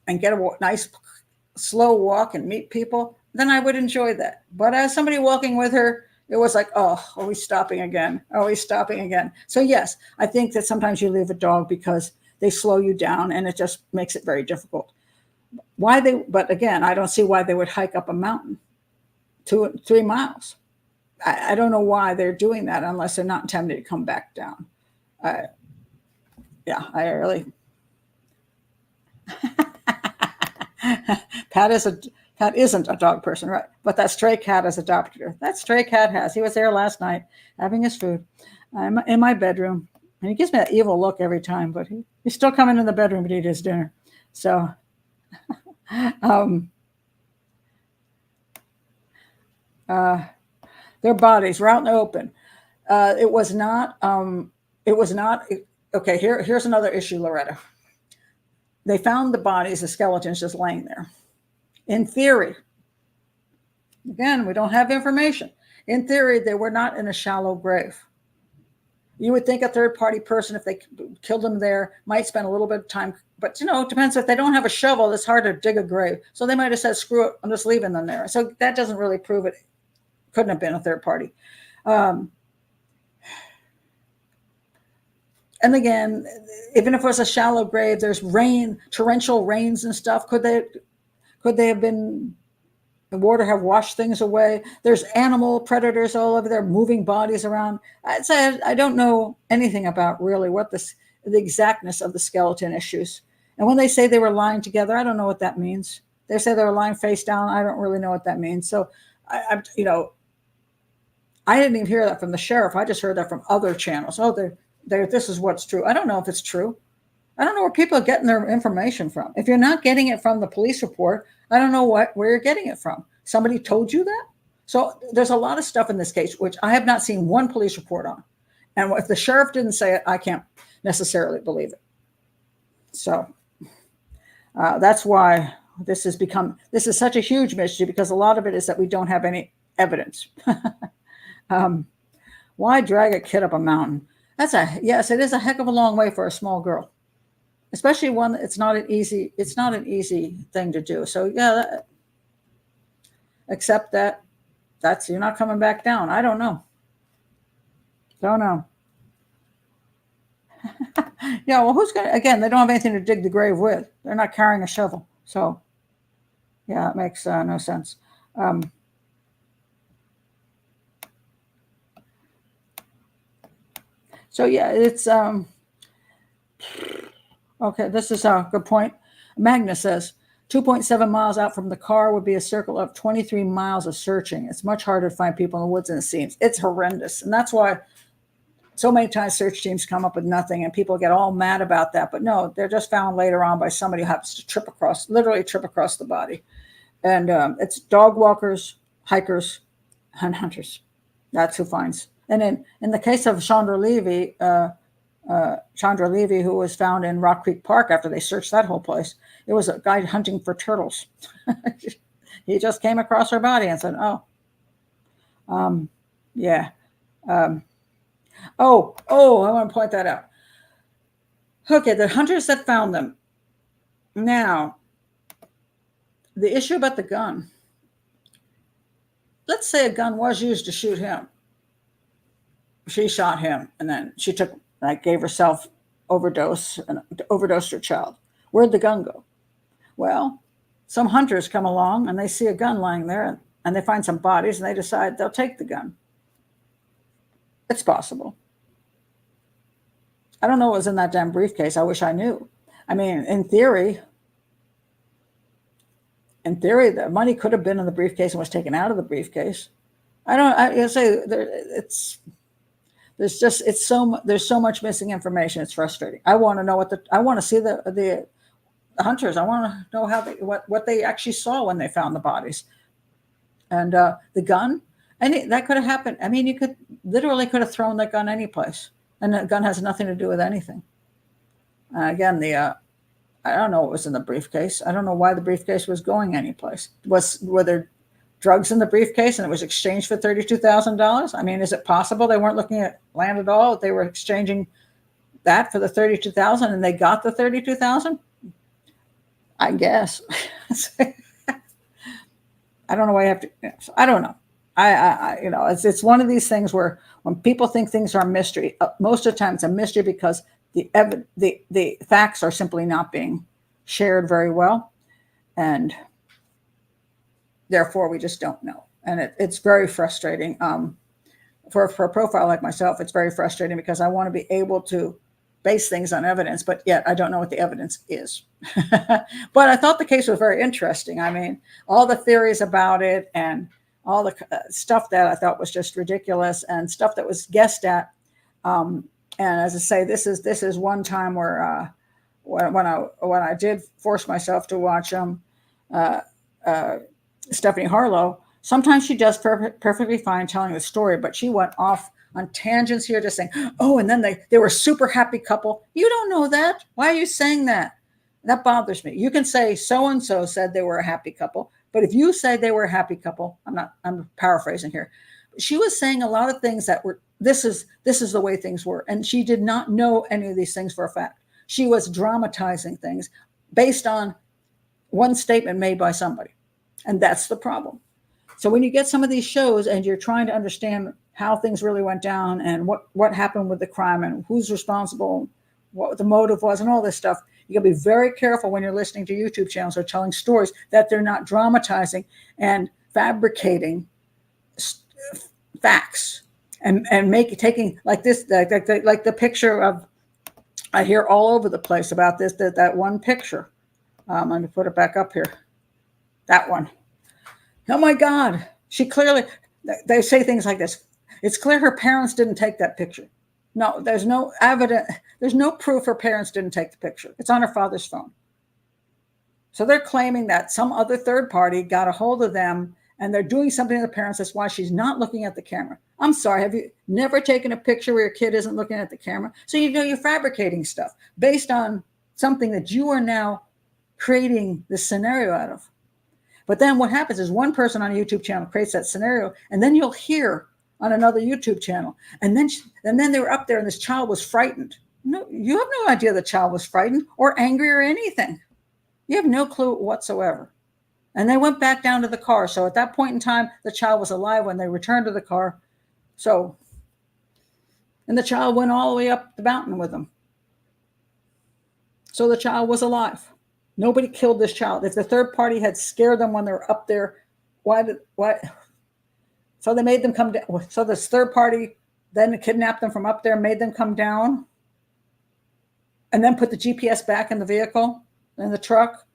and get a nice slow walk and meet people, then I would enjoy that. But as somebody walking with her, it was like, oh, are we stopping again? Are we stopping again? So yes, I think that sometimes you leave a dog because they slow you down, and it just makes it very difficult. But again, I don't see why they would hike up a mountain 3 miles. I don't know why they're doing that, unless they're not intending to come back down. I really. Pat isn't a dog person, right? But that stray cat has adopted her. That stray cat has. He was there last night having his food. I'm in my bedroom, and he gives me that evil look every time, but he's still coming in the bedroom to eat his dinner. So, their bodies were out in the open. It was not. Okay, here's another issue, Loretta. They found the bodies, the skeletons, just laying there. In theory, again, we don't have information. In theory, they were not in a shallow grave. You would think a third-party person, if they killed them there, might spend a little bit of time. But, it depends. If they don't have a shovel, it's hard to dig a grave. So they might have said, screw it, I'm just leaving them there. So that doesn't really prove it. Couldn't have been a third party. And again, even if it was a shallow grave, there's rain, torrential rains and stuff. Could they have been, the water have washed things away? There's animal predators all over there moving bodies around. I'd say I don't know anything about really what the exactness of the skeleton issues. And when they say they were lying together, I don't know what that means. They say they were lying face down. I don't really know what that means. So I didn't even hear that from the sheriff. I just heard that from other channels. Oh, this is what's true. I don't know if it's true. I don't know where people are getting their information from. If you're not getting it from the police report, I don't know where you're getting it from. Somebody told you that? So there's a lot of stuff in this case, which I have not seen one police report on. And if the sheriff didn't say it, I can't necessarily believe it. So that's why this is such a huge mystery, because a lot of it is that we don't have any evidence. Why drag a kid up a mountain? Yes, it is a heck of a long way for a small girl, especially one. It's not an easy thing to do. So yeah, except that's you're not coming back down. I don't know. Don't know. Yeah, well, who's gonna? Again, they don't have anything to dig the grave with. They're not carrying a shovel. So yeah, it makes no sense. So yeah, it's okay. This is a good point. Magnus says 2.7 miles out from the car would be a circle of 23 miles of searching. It's much harder to find people in the woods than it seems. It's horrendous, and that's why so many times search teams come up with nothing, and people get all mad about that. But no, they're just found later on by somebody who happens to literally trip across the body. And it's dog walkers, hikers, and hunters. That's who finds. And in the case of Chandra Levy, who was found in Rock Creek Park after they searched that whole place, it was a guy hunting for turtles. He just came across her body and said, "Oh, yeah." I want to point that out. Okay, the hunters that found them. Now, the issue about the gun. Let's say a gun was used to shoot him. She shot him, and then she gave herself overdosed her child. Where'd the gun go? Well, some hunters come along and they see a gun lying there, and they find some bodies, and they decide they'll take the gun. It's possible. I don't know what was in that damn briefcase. I wish I knew. I mean, in theory, the money could have been in the briefcase and was taken out of the briefcase. There's so much missing information. It's frustrating. I want to know I want to see the hunters. I want to know what they actually saw when they found the bodies, and the gun. And that could have happened. I mean, you could have thrown that gun any place, and the gun has nothing to do with anything. Again, I don't know what was in the briefcase. I don't know why the briefcase was going anyplace. Were there drugs in the briefcase and it was exchanged for $32,000? I mean, is it possible they weren't looking at land at all? They were exchanging that for the $32,000 and they got the $32,000? I guess. I don't know why you have to. I don't know. It's one of these things where when people think things are a mystery, most of the time it's a mystery because the facts are simply not being shared very well, and therefore we just don't know. And it's very frustrating. For a profile like myself, it's very frustrating because I want to be able to base things on evidence, but yet I don't know what the evidence is. But I thought the case was very interesting. I mean, all the theories about it and all the stuff that I thought was just ridiculous and stuff that was guessed at. And as I say, this is one time where when I did force myself to watch Stephanie Harlow, sometimes she does perfectly fine telling the story, but she went off on tangents here, just saying, "Oh, and then they were a super happy couple." You don't know that. Why are you saying that? That bothers me. You can say so and so said they were a happy couple, but if you say they were a happy couple, I'm paraphrasing here. She was saying a lot of things that were this is the way things were, and she did not know any of these things for a fact. She was dramatizing things based on one statement made by somebody, and that's the problem. So when you get some of these shows and you're trying to understand how things really went down and what happened with the crime and who's responsible, what the motive was, and all this stuff, you got to be very careful when you're listening to YouTube channels or telling stories that they're not dramatizing and fabricating facts and taking like this, like the picture of, I hear all over the place about this, that one picture. I'm going to put it back up here. That one. Oh my God. She clearly, they say things like this. It's clear her parents didn't take that picture. No, there's no evidence. There's no proof her parents didn't take the picture. It's on her father's phone. So they're claiming that some other third party got a hold of them and they're doing something to the parents. That's why she's not looking at the camera. I'm sorry. Have you never taken a picture where your kid isn't looking at the camera? So you're fabricating stuff based on something that you are now creating this scenario out of. But then what happens is one person on a YouTube channel creates that scenario, and then you'll hear on another YouTube channel, and then they were up there, and this child was frightened. No, you have no idea the child was frightened or angry or anything. You have no clue whatsoever. And they went back down to the car. So at that point in time, the child was alive when they returned to the car. So, and the child went all the way up the mountain with them. So the child was alive. Nobody killed this child. If the third party had scared them when they were up there, why? So they made them come down. So this third party then kidnapped them from up there, made them come down, and then put the GPS back in the vehicle, in the truck,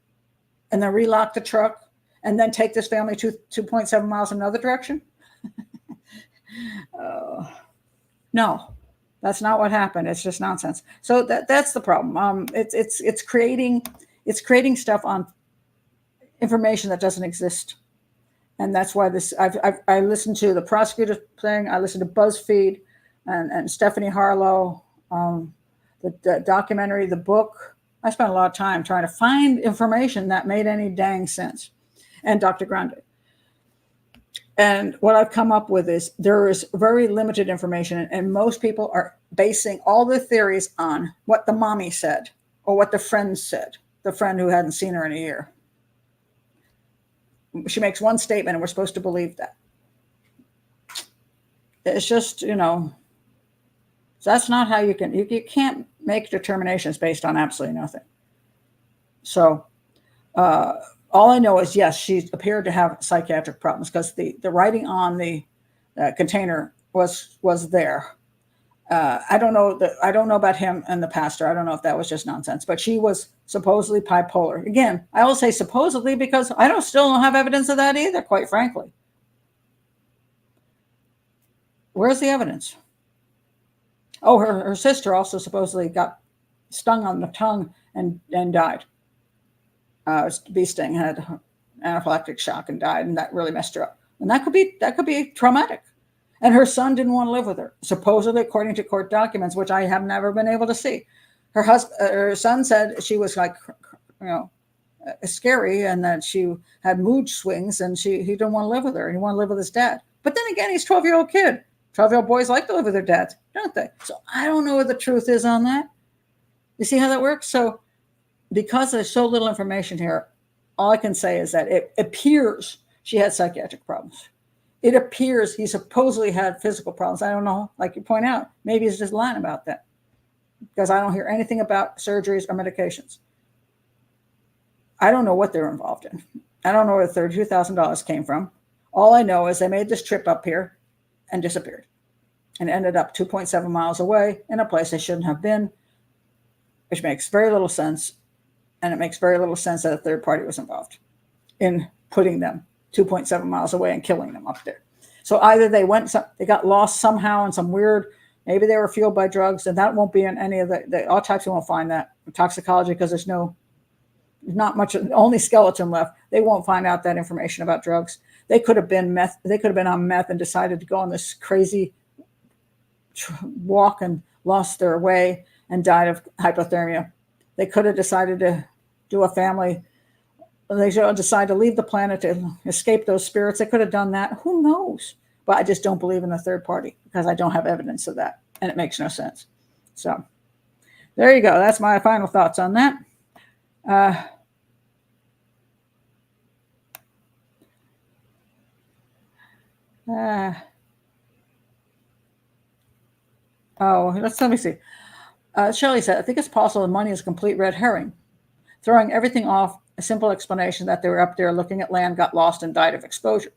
and then relock the truck, and then take this family 2.7 miles in another direction? No, that's not what happened. It's just nonsense. So that's the problem. It's creating stuff on information that doesn't exist. And that's why I listened to the prosecutor thing. I listened to BuzzFeed and Stephanie Harlow, the documentary, the book. I spent a lot of time trying to find information that made any dang sense. And Dr. Grande. And what I've come up with is there is very limited information, and most people are basing all their theories on what the mommy said or what the friend said, the friend who hadn't seen her in a year. She makes one statement and we're supposed to believe that. It's just, that's not how you can't make determinations based on absolutely nothing. So all I know is, yes, she appeared to have psychiatric problems because the writing on the container was there. I don't know about him and the pastor. I don't know if that was just nonsense, but she was supposedly bipolar. Again, I will say supposedly because I still don't have evidence of that either, quite frankly. Where's the evidence? Oh, her sister also supposedly got stung on the tongue and died. Bee sting, had anaphylactic shock and died, and that really messed her up. And that could be traumatic. And her son didn't want to live with her, supposedly, according to court documents, which I have never been able to see. Her son said she was scary, and that she had mood swings, and he didn't want to live with her. He wanted to live with his dad. But then again, he's a 12-year-old kid. 12-year-old boys like to live with their dads, don't they? So I don't know what the truth is on that. You see how that works? So because there's so little information here, all I can say is that it appears she had psychiatric problems. It appears he supposedly had physical problems. I don't know, like you point out, maybe he's just lying about that because I don't hear anything about surgeries or medications. I don't know what they're involved in. I don't know where the $32,000 came from. All I know is they made this trip up here and disappeared and ended up 2.7 miles away in a place they shouldn't have been, which makes very little sense. And it makes very little sense that a third party was involved in putting them 2.7 miles away and killing them up there. So either they got lost somehow in some weird, maybe they were fueled by drugs, and that won't be in any of the autopsy won't find that. Toxicology, because there's not much, only skeleton left. They won't find out that information about drugs. They could have been on meth and decided to go on this crazy walk and lost their way and died of hypothermia. They could have decided to do a family. They should have decided to leave the planet to escape those spirits. They could have done that. Who knows? But I just don't believe in a third party because I don't have evidence of that. And it makes no sense. So there you go. That's my final thoughts on that. Let me see. Shelley said, I think it's possible the money is a complete red herring, throwing everything off a simple explanation that they were up there looking at land, got lost, and died of exposure.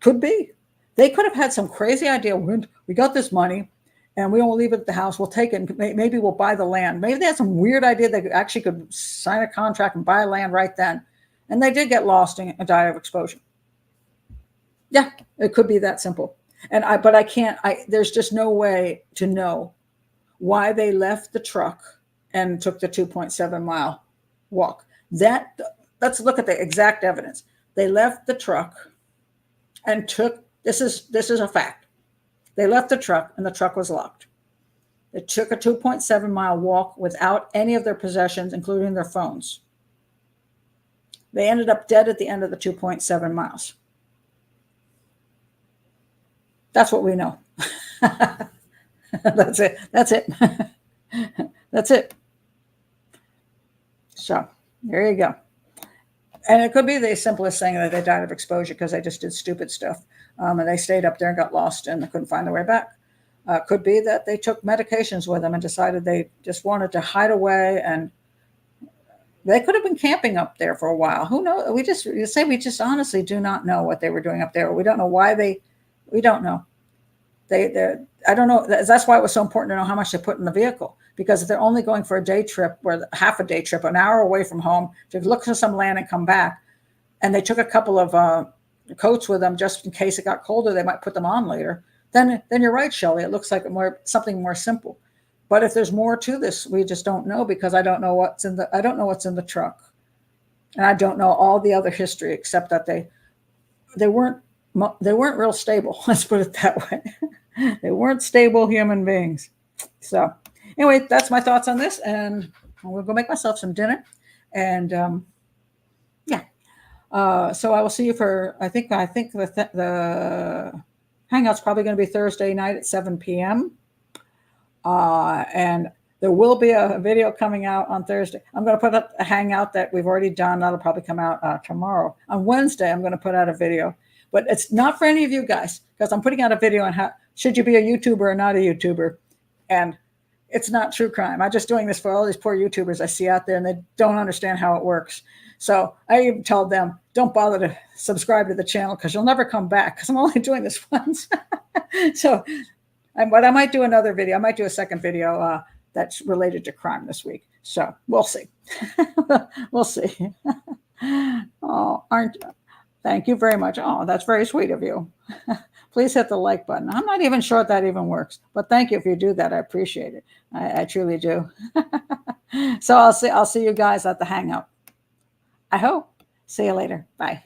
Could be. They could have had some crazy idea. We got this money, and we won't leave it at the house. We'll take it, and maybe we'll buy the land. Maybe they had some weird idea they actually could sign a contract and buy land right then. And they did get lost and die of exposure. Yeah, it could be that simple. But I can't, there's just no way to know why they left the truck and took the 2.7 mile walk. Let's look at the exact evidence. They left the truck and this is a fact. They left the truck and the truck was locked. They took a 2.7 mile walk without any of their possessions, including their phones. They ended up dead at the end of the 2.7 miles. That's what we know. That's it. That's it. That's it. So there you go. And it could be the simplest thing that they died of exposure because they just did stupid stuff. And they stayed up there and got lost and they couldn't find their way back. Could be that they took medications with them and decided they just wanted to hide away, and they could have been camping up there for a while. Who knows? We just honestly do not know what they were doing up there. We don't know why we don't know. I don't know. That's why it was so important to know how much they put in the vehicle, because if they're only going for a day trip or half a day trip, an hour away from home to look for some land and come back, and they took a couple of coats with them just in case it got colder, they might put them on later. Then you're right, Shelley. It looks like something more simple. But if there's more to this, we just don't know, because I don't know what's in the truck, and I don't know all the other history except that they weren't real stable. Let's put it that way. They weren't stable human beings. So anyway, that's my thoughts on this, and I'm gonna go make myself some dinner, and yeah. So I will see you for I think the hangout's probably going to be Thursday night at 7 p.m. And there will be a video coming out on Thursday. I'm going to put up a hangout that we've already done. That'll probably come out tomorrow. On Wednesday, I'm going to put out a video, but it's not for any of you guys, because I'm putting out a video on how should you be a YouTuber or not a YouTuber. And it's not true crime. I'm just doing this for all these poor YouTubers I see out there, and they don't understand how it works. So I even told them, don't bother to subscribe to the channel because you'll never come back, because I'm only doing this once. But I might do another video. I might do a second video that's related to crime this week. So we'll see. We'll see. Oh, thank you very much. Oh, that's very sweet of you. Please hit the like button. I'm not even sure if that even works, but thank you if you do that. I appreciate it. I truly do. So I'll see you guys at the hangout. I hope. See you later. Bye.